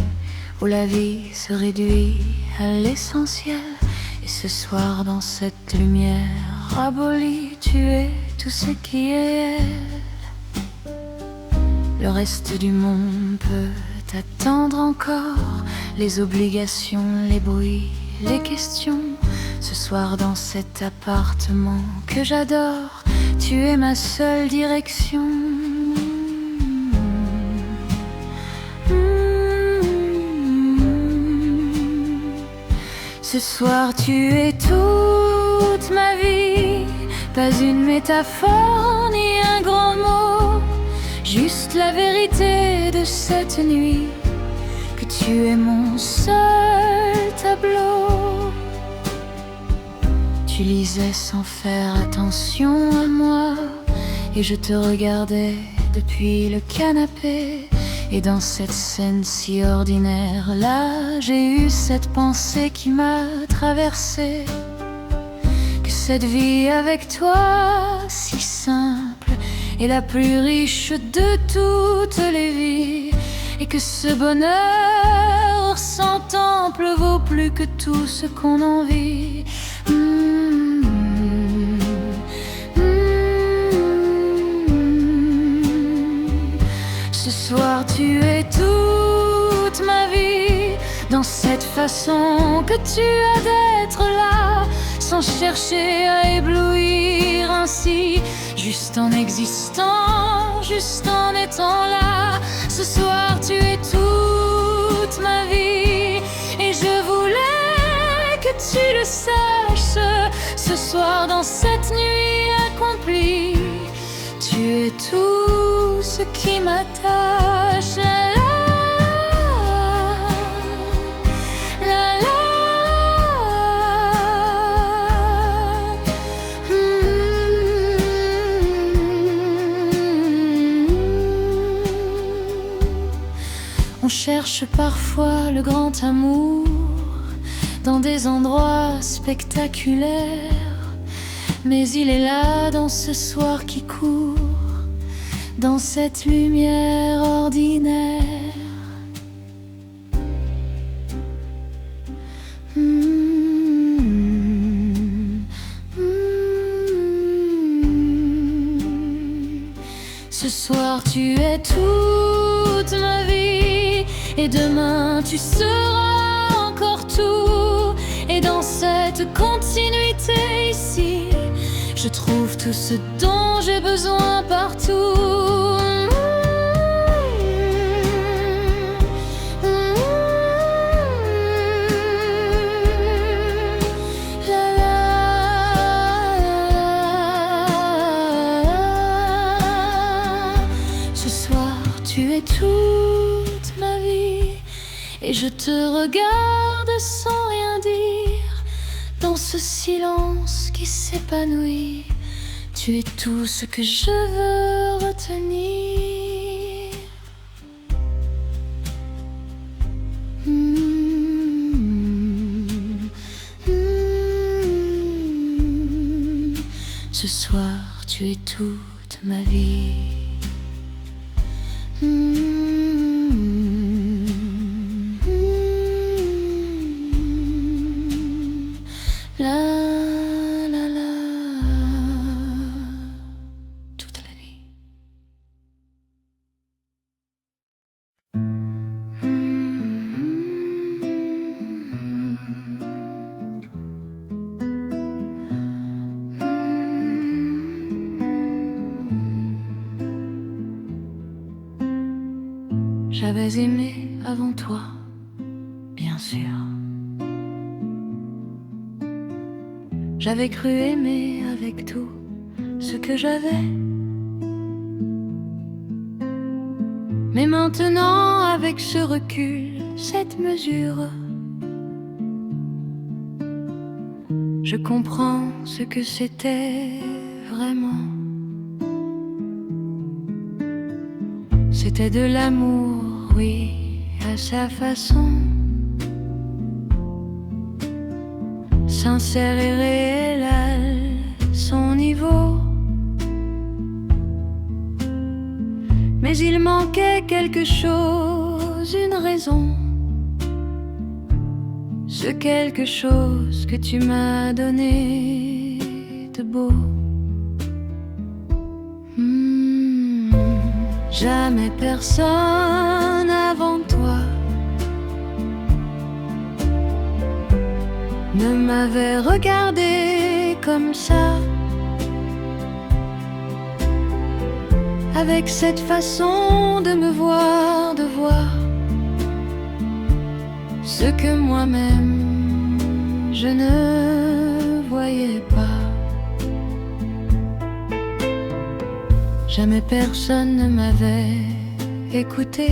Speaker 1: où la vie se réduit à l'essentiel. Et ce soir, dans cette lumière abolie, tu es tout ce qui est elle. Le reste du monde peut t'attendre encore, les obligations, les bruits, les questions Ce soir dans cet appartement que j'adore, tu es ma seule direction. Ce soir tu es toute ma vie, pas une métaphore ni un grand mot, juste la vérité de cette nuit, que tu es mon seul tableau. Tu lisais sans faire attention à moi, et je te regardais depuis le canapé. Et dans cette scène si ordinaire, là, j'ai eu cette pensée qui m'a traversée, que cette vie avec toi, si simple, est la plus riche de toutes les vies, et que ce bonheur sans temple vaut plus que tout ce qu'on envie. Ce soir tu es toute ma vie, dans cette façon que tu as d'être là, sans chercher à éblouir ainsi, juste en existant, juste en étant là. Ce soir tu es toute ma vie, et je voulais que tu le saches. Ce soir dans cette nuit accomplie, tu es tout ce qui m'attache. On cherche parfois le grand amour dans des endroits spectaculaires, mais il est là dans ce soir qui court, dans cette lumière ordinaire. Ce soir tu es toute ma vie, et demain tu seras encore tout. Et dans cette continuité ici, je trouve tout ce dont j'ai besoin partout. Ce soir tu es toute ma vie, et je te regarde sans rien dire, dans ce silence qui s'épanouit. Tu es tout ce que je veux retenir. Ce soir tu es toute ma vie. Toute la nuit. J'avais aimé avant toi, bien sûr. J'avais cru aimer avec tout ce que j'avais. Mais maintenant, avec ce recul, cette mesure, je comprends ce que c'était vraiment. C'était de l'amour, oui, à sa façon, sincère et réel à son niveau. Mais il manquait quelque chose, une raison, ce quelque chose que tu m'as donné de beau. Jamais personne avant toi ne m'avait regardé comme ça, avec cette façon de me voir, de voir ce que moi-même je ne voyais pas. Jamais personne ne m'avait écouté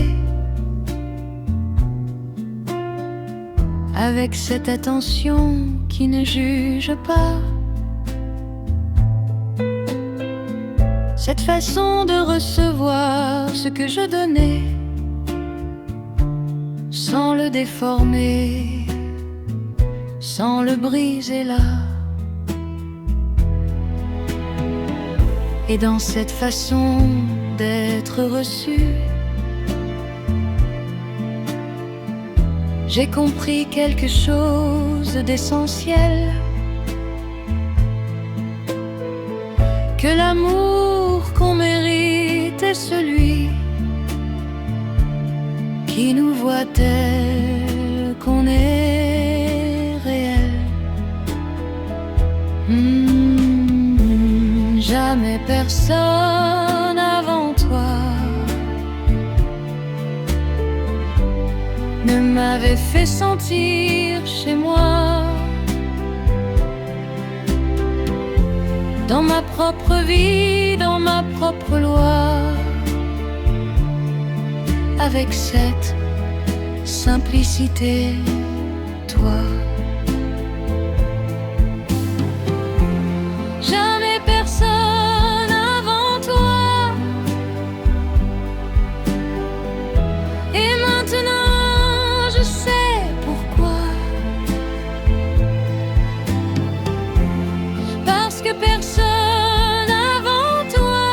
Speaker 1: avec cette attention qui ne juge pas, cette façon de recevoir ce que je donnais sans le déformer, sans le briser là. Et dans cette façon d'être reçu, j'ai compris quelque chose d'essentiel, que l'amour qu'on mérite est celui qui nous voit tel qu'on est réel. Jamais personne avant toi ne m'avait fait sentir chez moi, dans ma propre vie, dans ma propre loi, avec cette simplicité, toi. Jamais personne avant toi, et maintenant je sais pourquoi. Parce que personne avant toi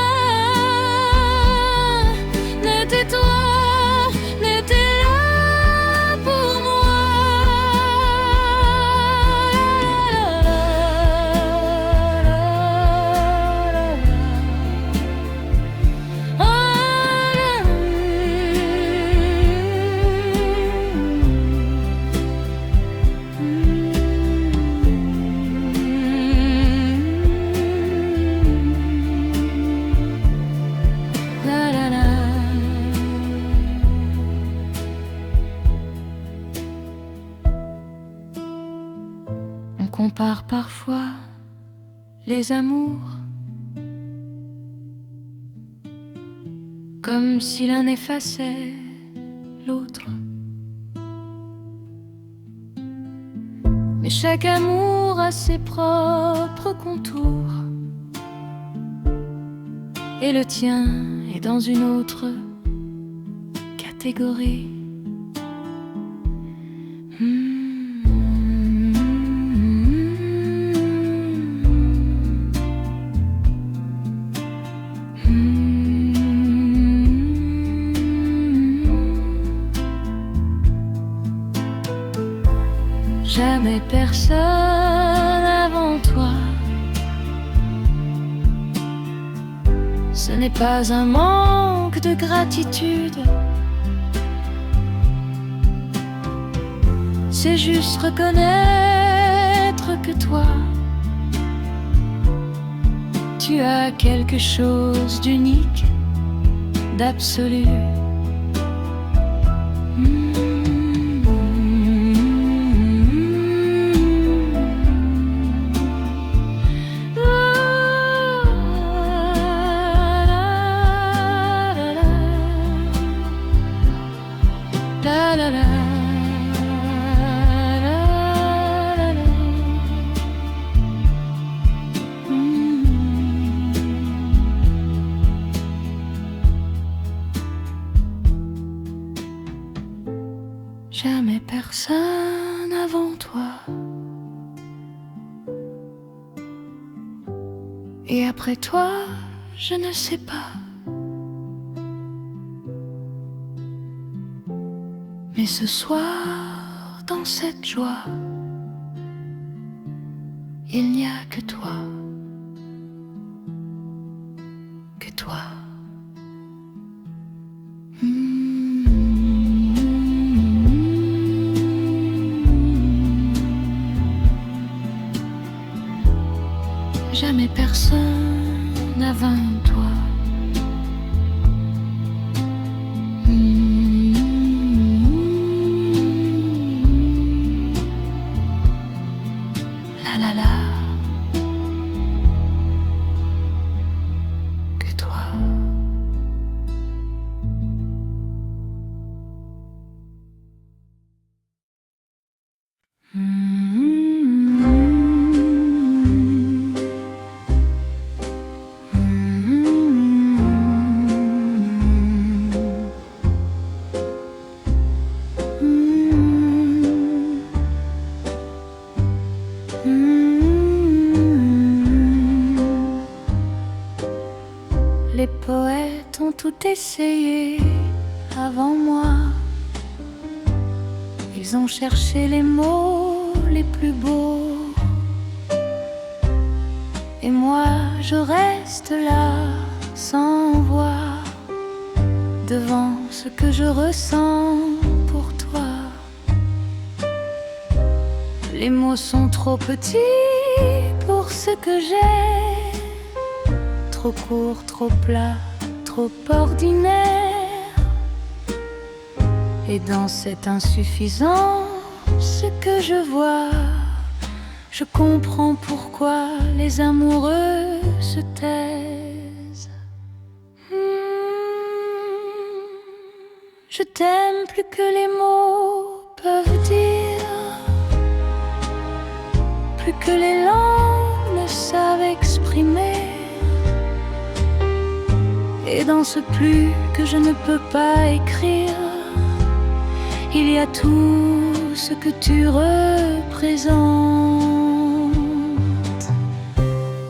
Speaker 1: n'était toi, n'était là pour moi. On compare parfois les amours comme si l'un effaçait l'autre. Mais chaque amour a ses propres contours, et le tien est dans une autre catégorie. Jamais personne avant toi. Ce n'est pas un manque de gratitude, c'est juste reconnaître que toi, tu as quelque chose d'unique, d'absolu. La la la. Jamais personne avant toi. Et après toi, je ne sais pas. Mais ce soir, dans cette joie, il n'y a que toi. Que toi. jamais personne avant toi. La la la, que toi. Les poètes ont tout essayé avant moi. Ils ont cherché les mots les plus beaux. Et moi je reste là sans voix, devant ce que je ressens pour toi. Les mots sont trop petits pour ce que j'ai, trop court, trop plat, trop ordinaire. Et dans cette insuffisance que je vois, je comprends pourquoi les amoureux se taisent. Je t'aime plus que les mots peuvent dire, plus que les langues ne savent exprimer. Et dans ce plus que je ne peux pas écrire, il y a tout ce que tu représentes.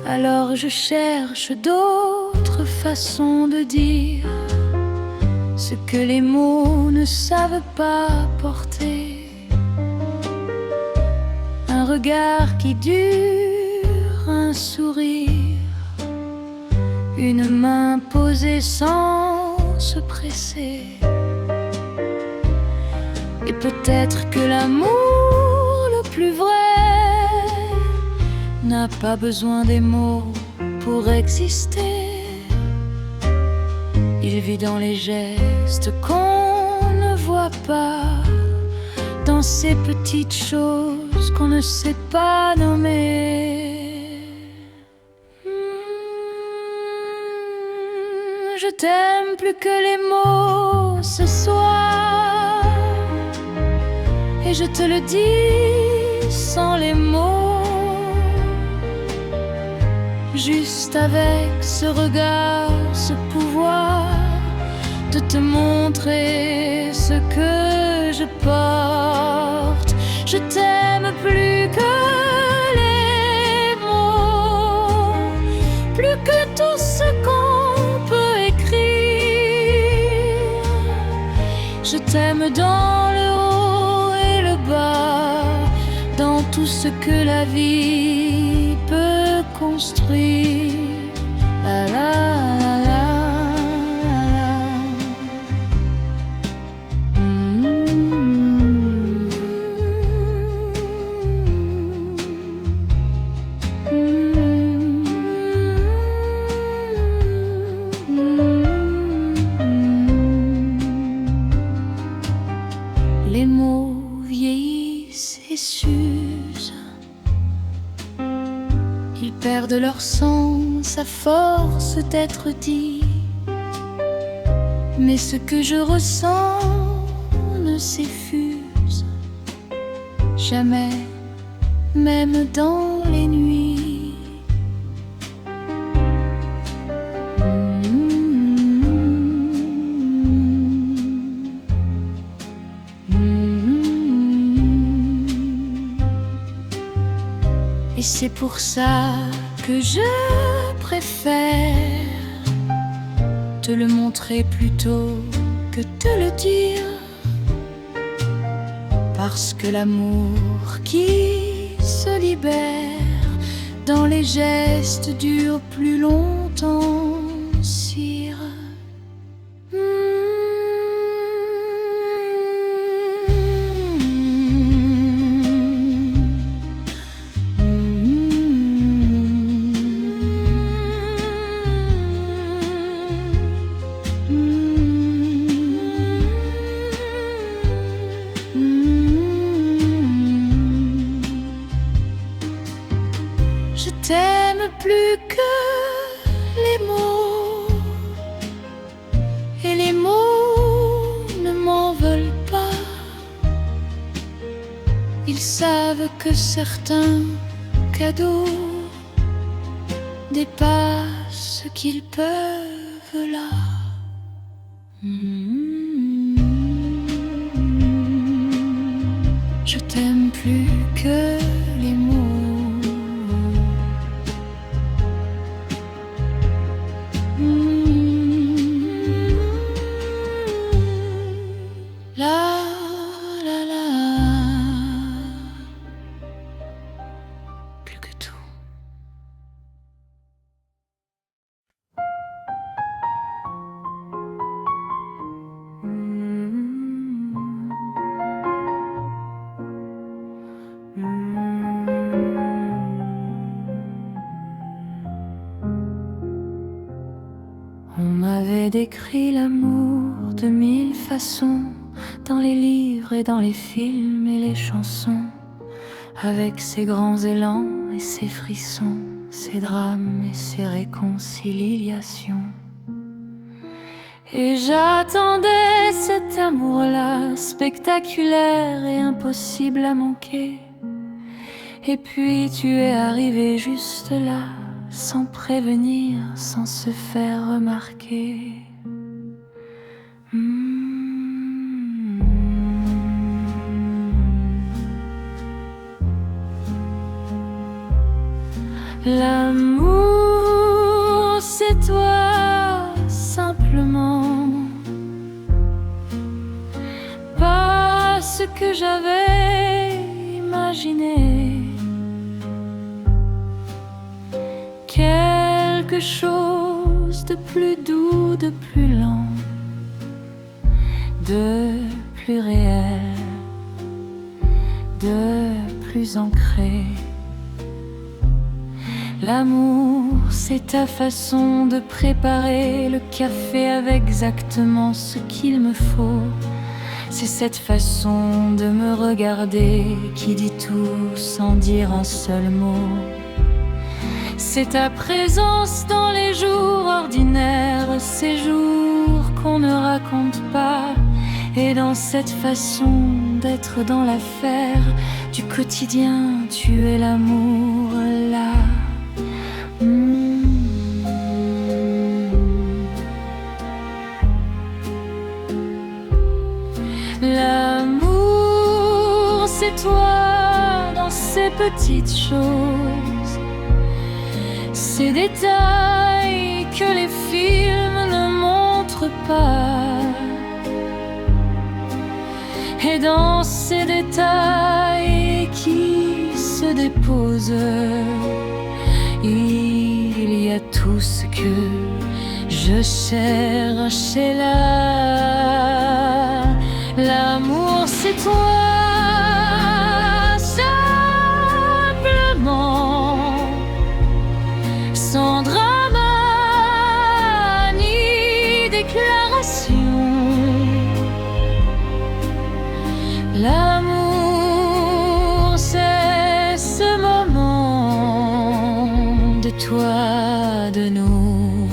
Speaker 1: Alors je cherche d'autres façons de dire ce que les mots ne savent pas porter. Un regard qui dure, un sourire, une main posée sans se presser. Et peut-être que l'amour le plus vrai n'a pas besoin des mots pour exister. Il vit dans les gestes qu'on ne voit pas, dans ces petites choses qu'on ne sait pas nommer. Je t'aime plus que les mots ce soir, et je te le dis sans les mots, juste avec ce regard, ce pouvoir de te montrer ce que je porte. Je t'aime plus que les mots, plus que tout ce qu'on peut écrire. Je t'aime dans le haut et le bas, dans tout ce que la vie peut construire. La la la la. Les mots vieillissent et s'usent, ils perdent leur sens à force d'être dits. Mais ce que je ressens ne s'effuse jamais, même dans les nuits. Et c'est pour ça que je préfère te le montrer plutôt que te le dire, parce que l'amour qui se libère dans les gestes dure plus longtemps, sire. Je t'aime plus que les mots, et les mots ne m'en veulent pas. Ils savent que certains cadeaux dépassent ce qu'ils peuvent là. Je t'aime plus que les mots. La la la, plus que tout. On m'avait décrit l'amour de mille façons, dans les livres et dans les films et les chansons, avec ses grands élans et ses frissons, ses drames et ses réconciliations. Et j'attendais cet amour-là, spectaculaire et impossible à manquer. Et puis tu es arrivé juste là, sans prévenir, sans se faire remarquer. L'amour, c'est toi, simplement. Pas ce que j'avais imaginé. Quelque chose de plus doux, de plus lent, de plus réel, de plus ancré. L'amour, c'est ta façon de préparer le café avec exactement ce qu'il me faut. C'est cette façon de me regarder qui dit tout sans dire un seul mot. C'est ta présence dans les jours ordinaires, ces jours qu'on ne raconte pas. Et dans cette façon d'être dans l'affaire du quotidien, tu es l'amour là. L'amour, c'est toi dans ces petites choses, ces détails que les films ne montrent pas. Et dans ces détails qui se déposent, il y a tout ce que je cherchais là. L'amour, c'est toi, simplement, sans drama ni déclaration. L'amour, c'est ce moment de toi, de nous,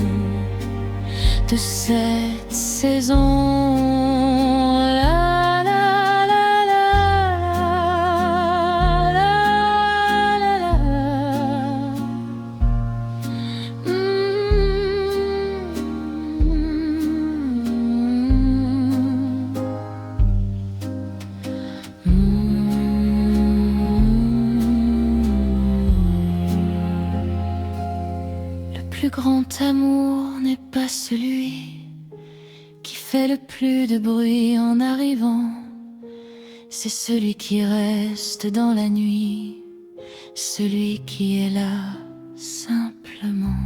Speaker 1: de cette saison. Le plus grand amour n'est pas celui qui fait le plus de bruit en arrivant. C'est celui qui reste dans la nuit, celui qui est là simplement.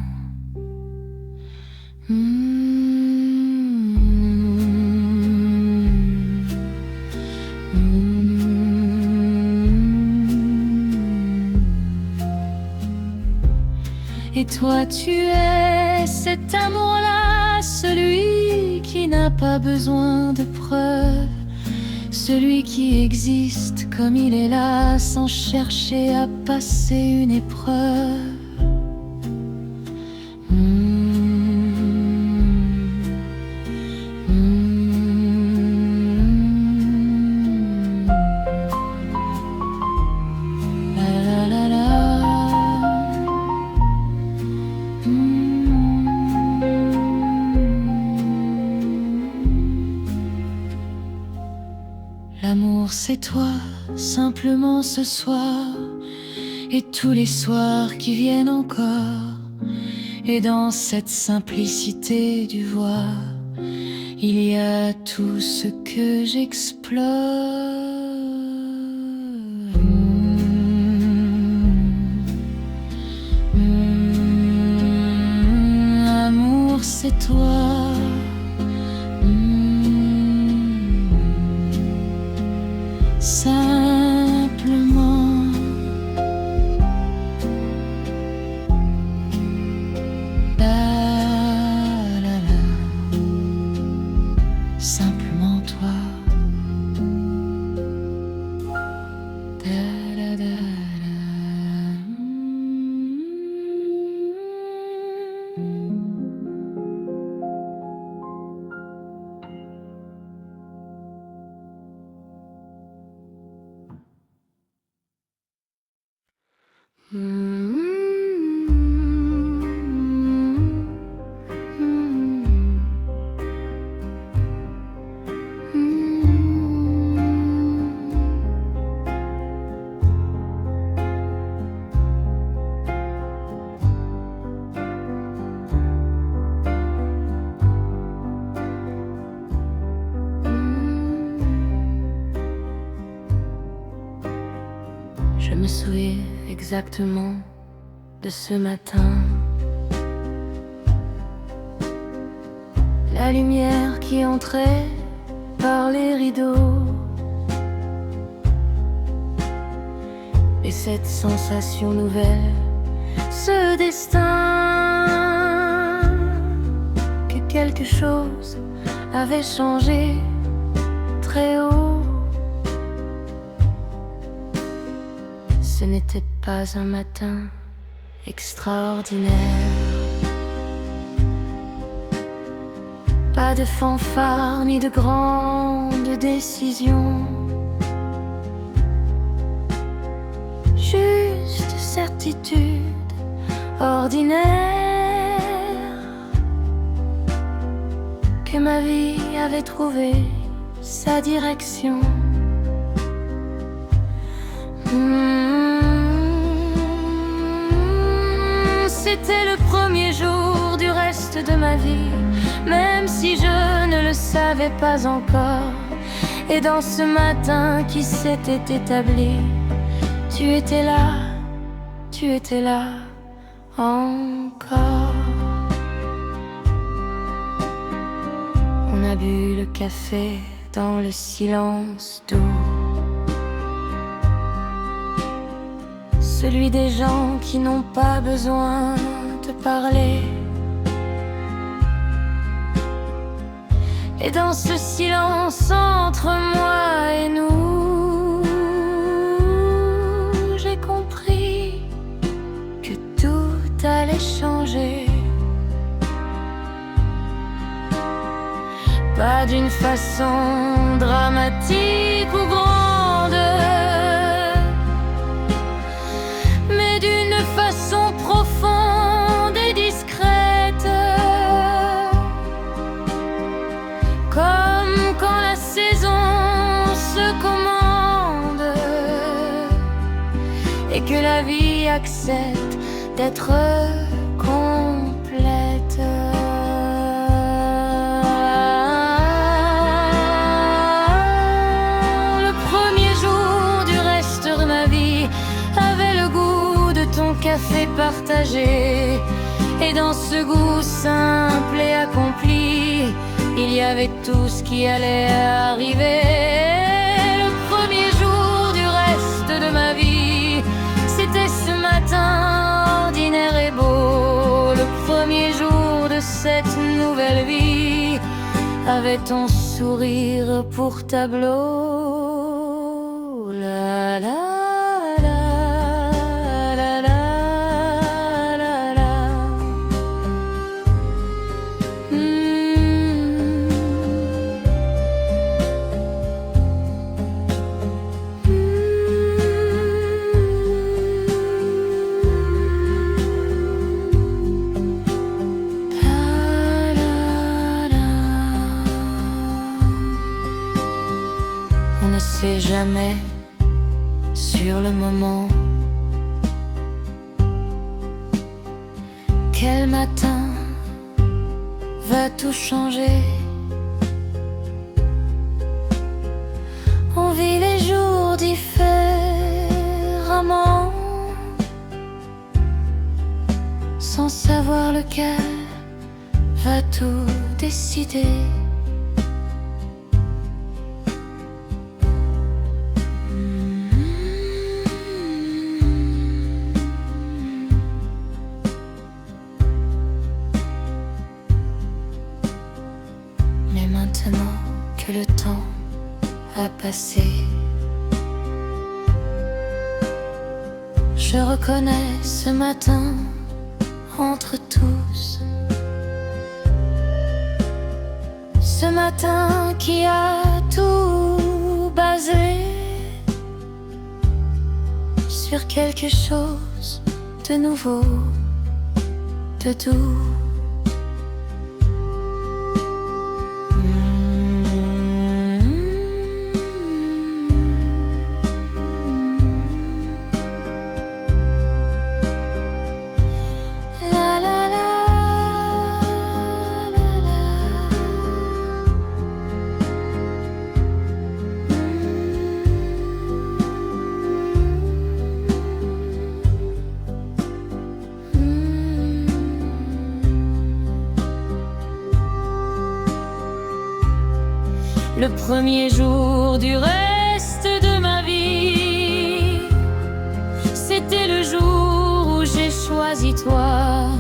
Speaker 1: Et toi tu es cet amour-là, celui qui n'a pas besoin de preuves, celui qui existe comme il est là, sans chercher à passer une épreuve. c'est toi, simplement ce soir, et tous les soirs qui viennent encore. Et dans cette simplicité du voir, il y a tout ce que j'explore. Amour, c'est toi. Simplement. Simplement toi. Je me souviens exactement de ce matin. La lumière qui entrait par les rideaux, et cette sensation nouvelle, ce destin, que quelque chose avait changé très haut. Ce n'était pas un matin extraordinaire, pas de fanfare ni de grandes décisions, juste certitude ordinaire que ma vie avait trouvé sa direction. C'était le premier jour du reste de ma vie, même si je ne le savais pas encore. Et dans ce matin qui s'était établi, tu étais là encore. On a bu le café dans le silence doux, celui des gens qui n'ont pas besoin de parler. Et dans ce silence entre moi et nous, j'ai compris que tout allait changer. Pas d'une façon dramatique ou grande, mais d'une façon profonde et discrète, comme quand la saison se commande et que la vie accepte d'être complète. Le premier jour du reste de ma vie avait le goût de ton café partagé, et dans ce goût simple et accompli, il y avait tout ce qui allait arriver. Le premier jour du reste de ma vie, c'était ce matin ordinaire et beau. Le premier jour de cette nouvelle vie, avait ton sourire pour tableau. La la la la la la la. On jamais sur le moment. Quel matin va tout changer? On vit les jours différemment, sans savoir lequel va tout décider. Mais maintenant que le temps a passé, je reconnais ce matin entre tous, ce matin qui a tout basé sur quelque chose de nouveau, de doux. Le premier jour du reste de ma vie, c'était le jour où j'ai choisi toi.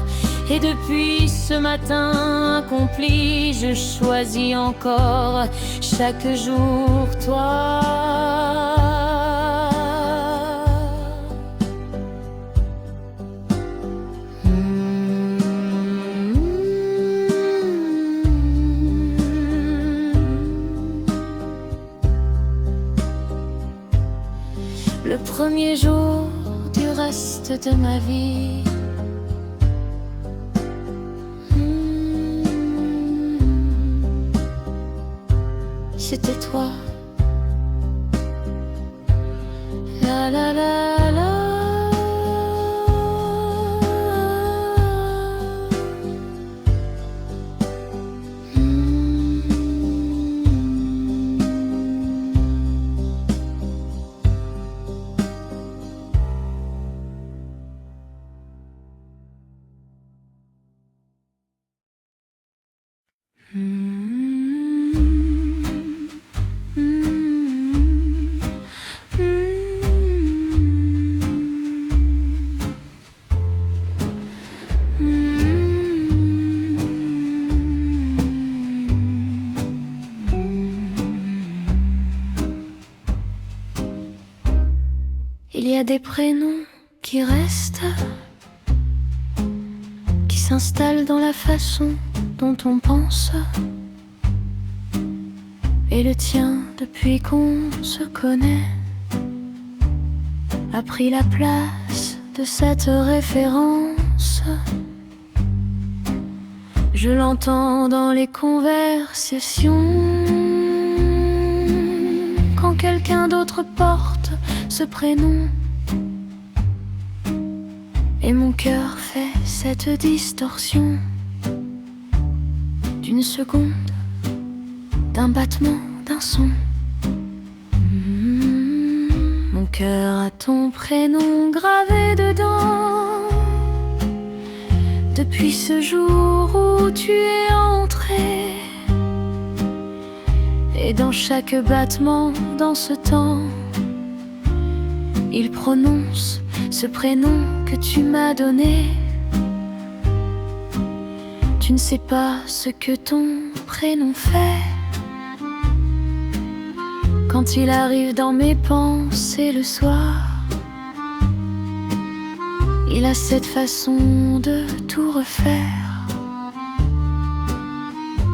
Speaker 1: Et depuis ce matin accompli, je choisis encore chaque jour toi. Le premier jour du reste de ma vie, c'était toi. La la la la. Il y a des prénoms qui restent, qui s'installent dans la façon dont on pense. Et le tien, depuis qu'on se connaît, a pris la place de cette référence. Je l'entends dans les conversations, quand quelqu'un d'autre porte ce prénom. Et mon cœur fait cette distorsion d'une seconde, d'un battement, d'un son. Mon cœur a ton prénom gravé dedans. Depuis ce jour où tu es entré, et dans chaque battement, dans ce temps, il prononce ce prénom que tu m'as donné. Tu ne sais pas ce que ton prénom fait. Quand il arrive dans mes pensées le soir, il a cette façon de tout refaire,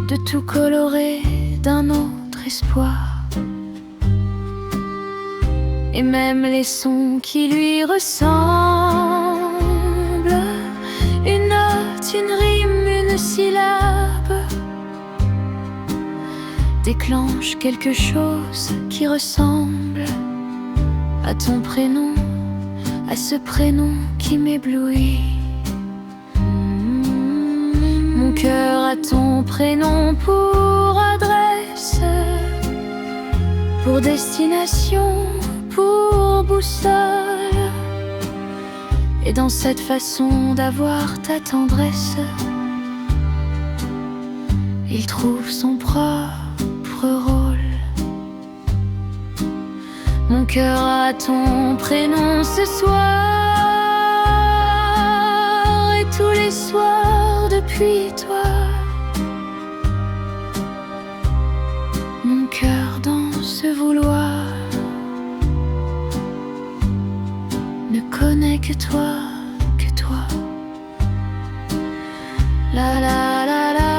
Speaker 1: de tout colorer d'un autre espoir. Et même les sons qui lui ressemblent, une note, une rime, une syllabe, déclenchent quelque chose qui ressemble à ton prénom, à ce prénom qui m'éblouit. Mon cœur a ton prénom pour adresse, pour destination, pour boussole. Et dans cette façon d'avoir ta tendresse, il trouve son propre rôle. Mon cœur a ton prénom ce soir et tous les soirs depuis toi. Mon cœur dans ce vouloir ne connaît que toi, que toi. La la la la.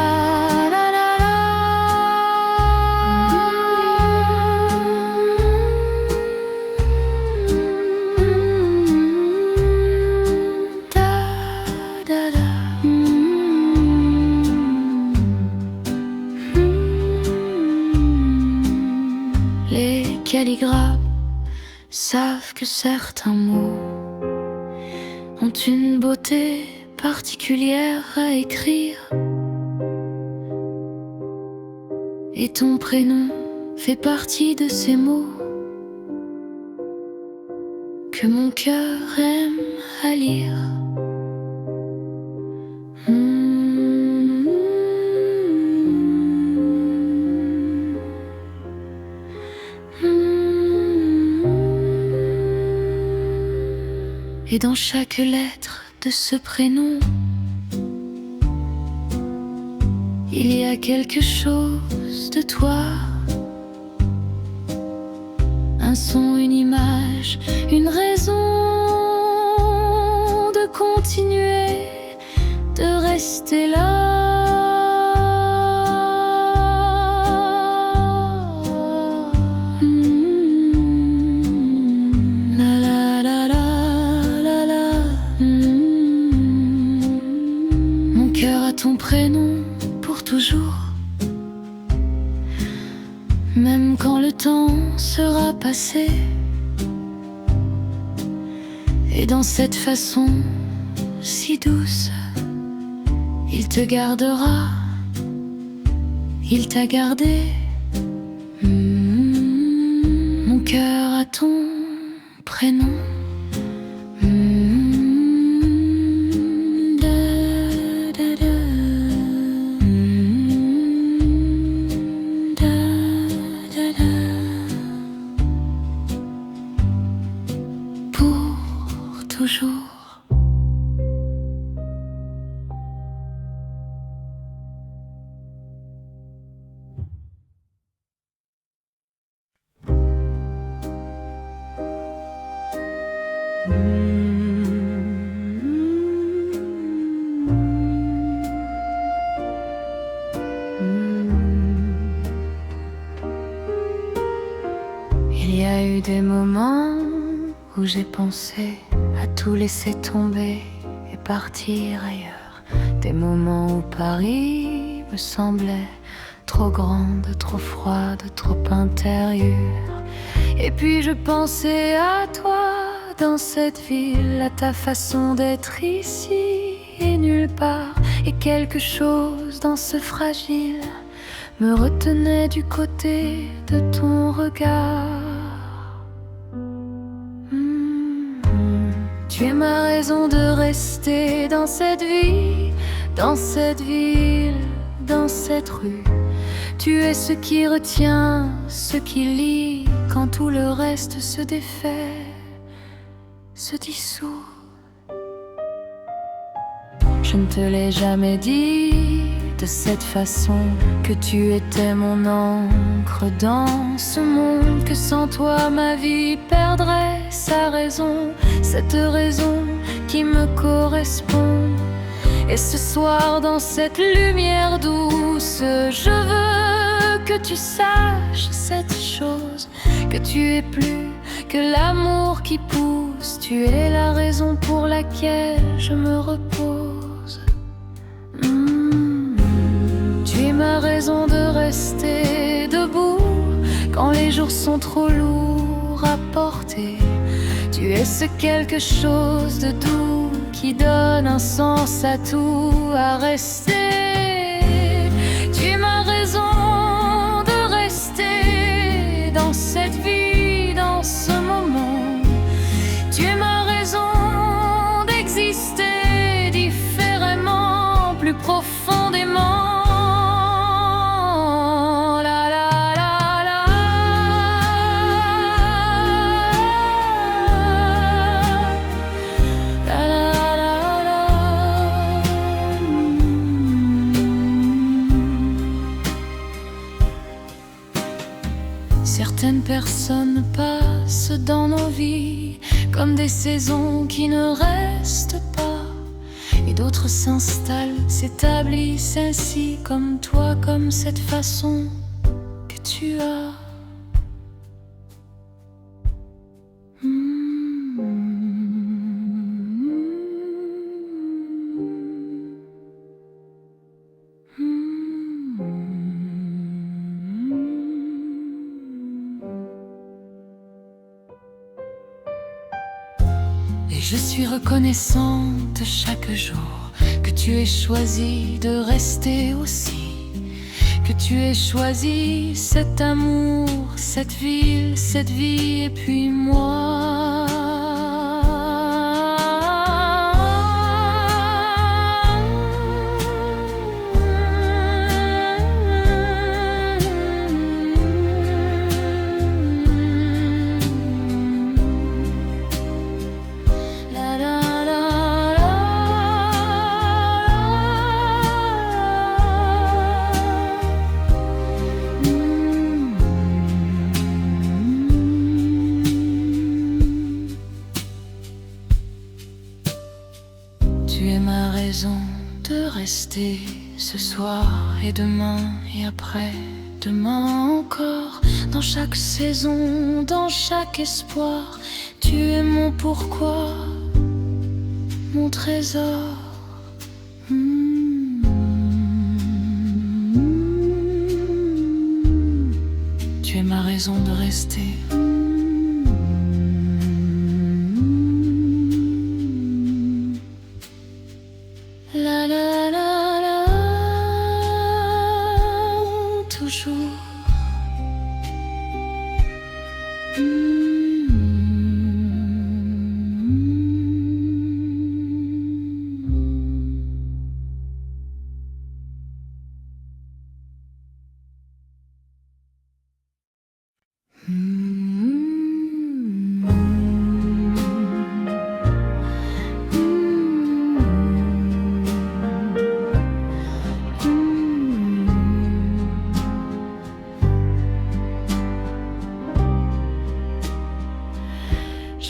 Speaker 1: Les calligraphes savent que certains mots ont une beauté particulière à écrire, et ton prénom fait partie de ces mots que mon cœur aime à lire. Et dans chaque lettre de ce prénom, il y a quelque chose de toi. Un son, une image, une raison de continuer, de rester là. Ton prénom pour toujours, même quand le temps sera passé. Et dans cette façon si douce, il te gardera, il t'a gardé. Mon cœur a ton prénom. Toujours. Il y a eu des moments où j'ai pensé à tout laisser tomber et partir ailleurs. Des moments où Paris me semblait trop grande, trop froide, trop intérieure. Et puis je pensais à toi dans cette ville, à ta façon d'être ici et nulle part. Et quelque chose dans ce fragile me retenait du côté de ton regard. Tu es ma raison de rester dans cette vie, dans cette ville, dans cette rue. Tu es ce qui retient, ce qui lie, quand tout le reste se défait, se dissout. Je ne te l'ai jamais dit de cette façon, que tu étais mon encre dans ce monde, que sans toi ma vie perdrait sa raison, cette raison qui me correspond. Et ce soir dans cette lumière douce, je veux que tu saches cette chose, que tu es plus que l'amour qui pousse, tu es la raison pour laquelle je me repose. Tu es ma raison de rester debout quand les jours sont trop lourds à porter. Tu es ce quelque chose de doux qui donne un sens à tout, à rester. Tu m'as raison de rester dans cette vie, dans ce moment. Tu m'as raison d'exister différemment, plus profondément. Certaines personnes passent dans nos vies comme des saisons qui ne restent pas, et d'autres s'installent, s'établissent ainsi comme toi, comme cette façon que tu as. Et je suis reconnaissante chaque jour que tu aies choisi de rester aussi, que tu aies choisi cet amour, cette ville, cette vie, et puis moi. Tu es ma raison de rester ce soir et demain et après demain encore. Dans chaque saison, dans chaque espoir, tu es mon pourquoi, mon trésor. Tu es ma raison de rester. La la la la, toujours.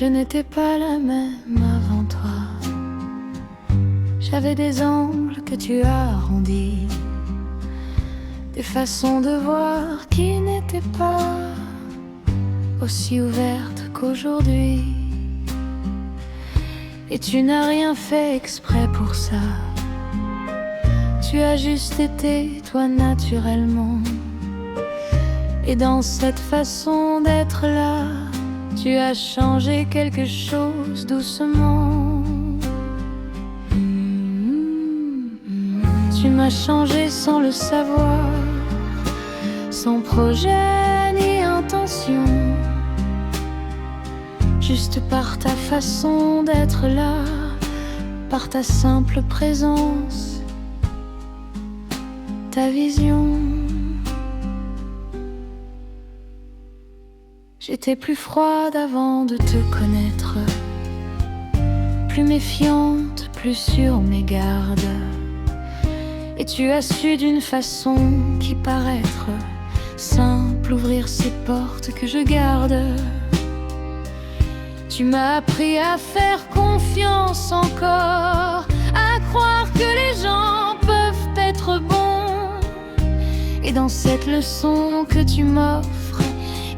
Speaker 1: Je n'étais pas la même avant toi. J'avais des angles que tu as arrondis, des façons de voir qui n'étaient pas aussi ouvertes qu'aujourd'hui. Et tu n'as rien fait exprès pour ça. Tu as juste été toi naturellement. Et dans cette façon d'être là, tu as changé quelque chose doucement. Tu m'as changé sans le savoir, sans projet ni intention, juste par ta façon d'être là, par ta simple présence, ta vision. J'étais plus froide avant de te connaître, plus méfiante, plus sur mes gardes. Et tu as su d'une façon qui paraître simple ouvrir ces portes que je garde. Tu m'as appris à faire confiance encore, à croire que les gens peuvent être bons. Et dans cette leçon que tu m'offres,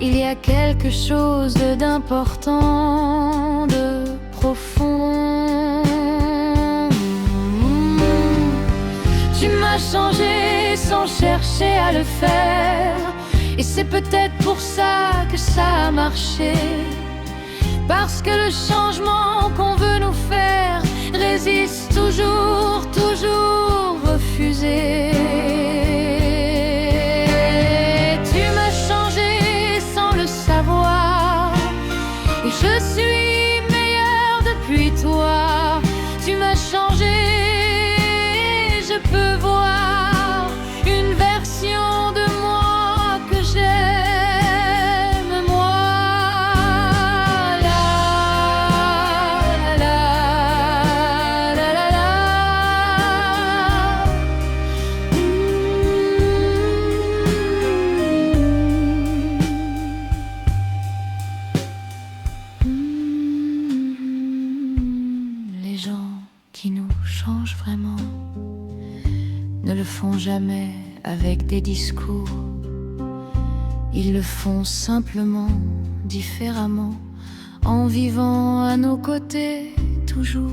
Speaker 1: il y a quelque chose d'important, de profond. Tu m'as changé sans chercher à le faire, et c'est peut-être pour ça que ça a marché. parce que le changement qu'on veut nous faire résiste toujours, toujours refusé. Tu m'as changé sans le savoir, et je suis meilleure depuis toi. Tu m'as changé, je peux voir une version de moi que j'aime, moi. La la la la la la. Les gens qui nous changent vraiment ne le font jamais avec des discours. Ils le font simplement, différemment, en vivant à nos côtés toujours.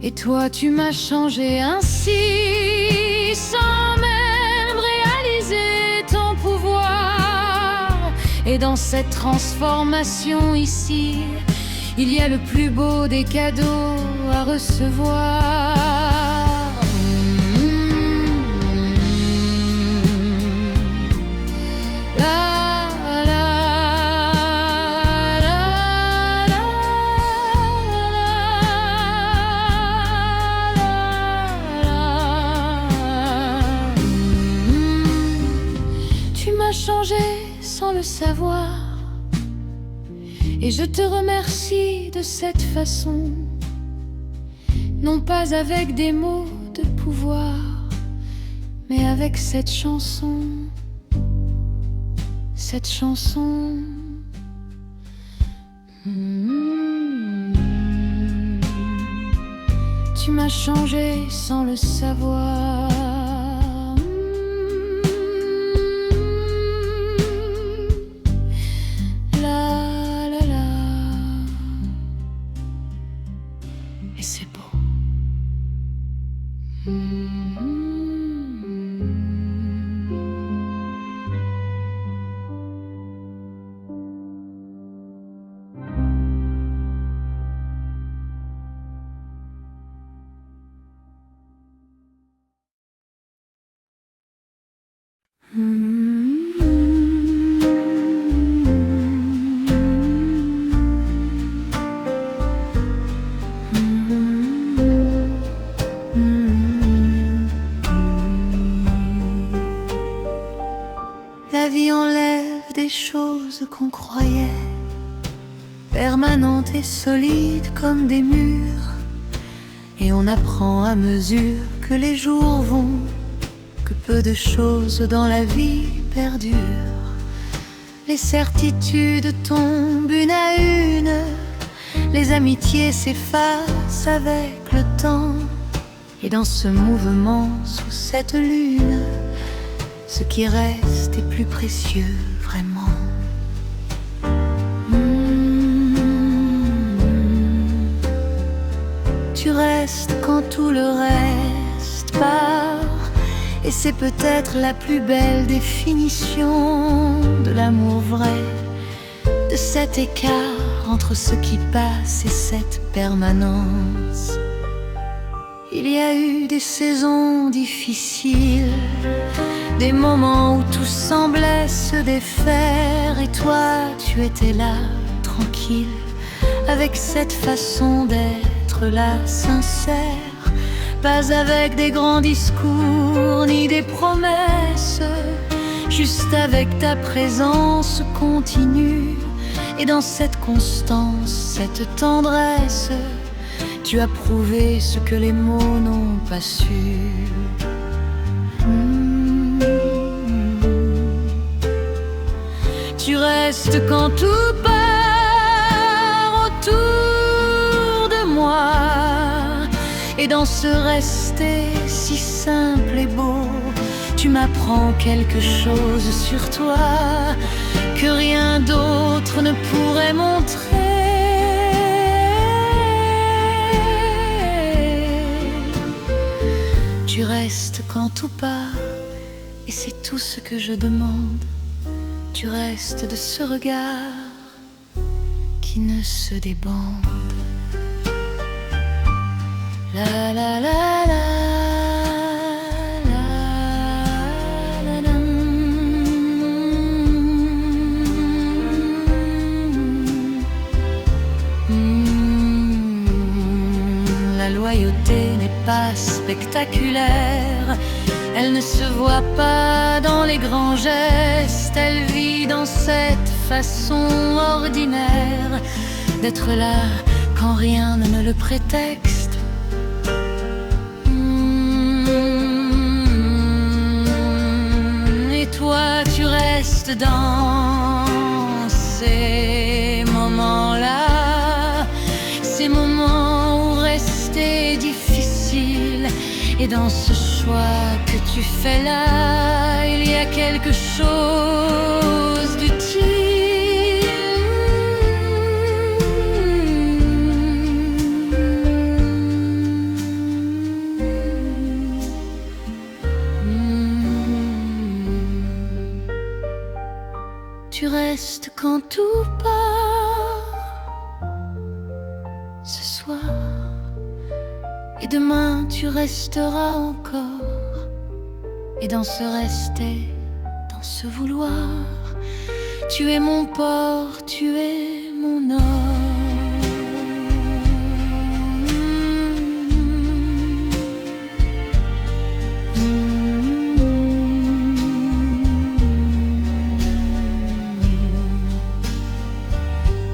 Speaker 1: Et toi, tu m'as changé ainsi, sans même réaliser ton pouvoir. Et dans cette transformation ici, il y a le plus beau des cadeaux à recevoir. La, la, la, la, la. Tu m'as changé sans le savoir, et je te remercie de cette façon, non pas avec des mots de pouvoir, mais avec cette chanson, cette chanson. Tu m'as changé sans le savoir. Et c'est beau. La vie enlève des choses qu'on croyait permanentes et solides comme des murs, et on apprend à mesure que les jours vont que peu de choses dans la vie perdurent. Les certitudes tombent une à une, les amitiés s'effacent avec le temps, et dans ce mouvement, sous cette lune, ce qui reste est plus précieux vraiment. Tu restes quand tout le reste part, et c'est peut-être la plus belle définition de l'amour vrai, de cet écart entre ce qui passe et cette permanence. Il y a eu des saisons difficiles, des moments où tout semblait se défaire, et toi, tu étais là, tranquille, avec cette façon d'être là, sincère, pas avec des grands discours ni des promesses, juste avec ta présence continue. Et dans cette constance, cette tendresse, tu as prouvé ce que les mots n'ont pas su. Tu restes quand tout part autour de moi, et dans ce rester si simple et beau, tu m'apprends quelque chose sur toi que rien d'autre ne pourrait montrer. Tu restes quand tout part, et c'est tout ce que je demande. Tu restes de ce regard qui ne se débande. La la la la. La loyauté n'est pas spectaculaire, elle ne se voit pas dans les grands gestes, elle vit dans cette façon ordinaire d'être là quand rien ne le prétexte. Et toi tu restes dans ces moments-là, ces moments où rester difficile. Et dans ce choix que tu fais là, il y a quelque chose d'utile. Tu restes quand tout part ce soir, et demain tu resteras encore. Et dans ce rester, dans ce vouloir, tu es mon port, tu es mon or.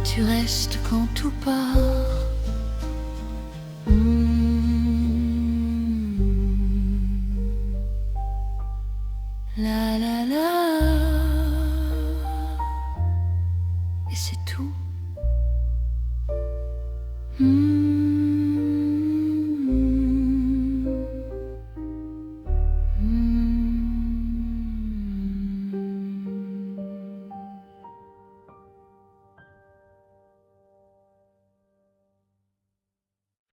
Speaker 1: Tu restes quand tout part.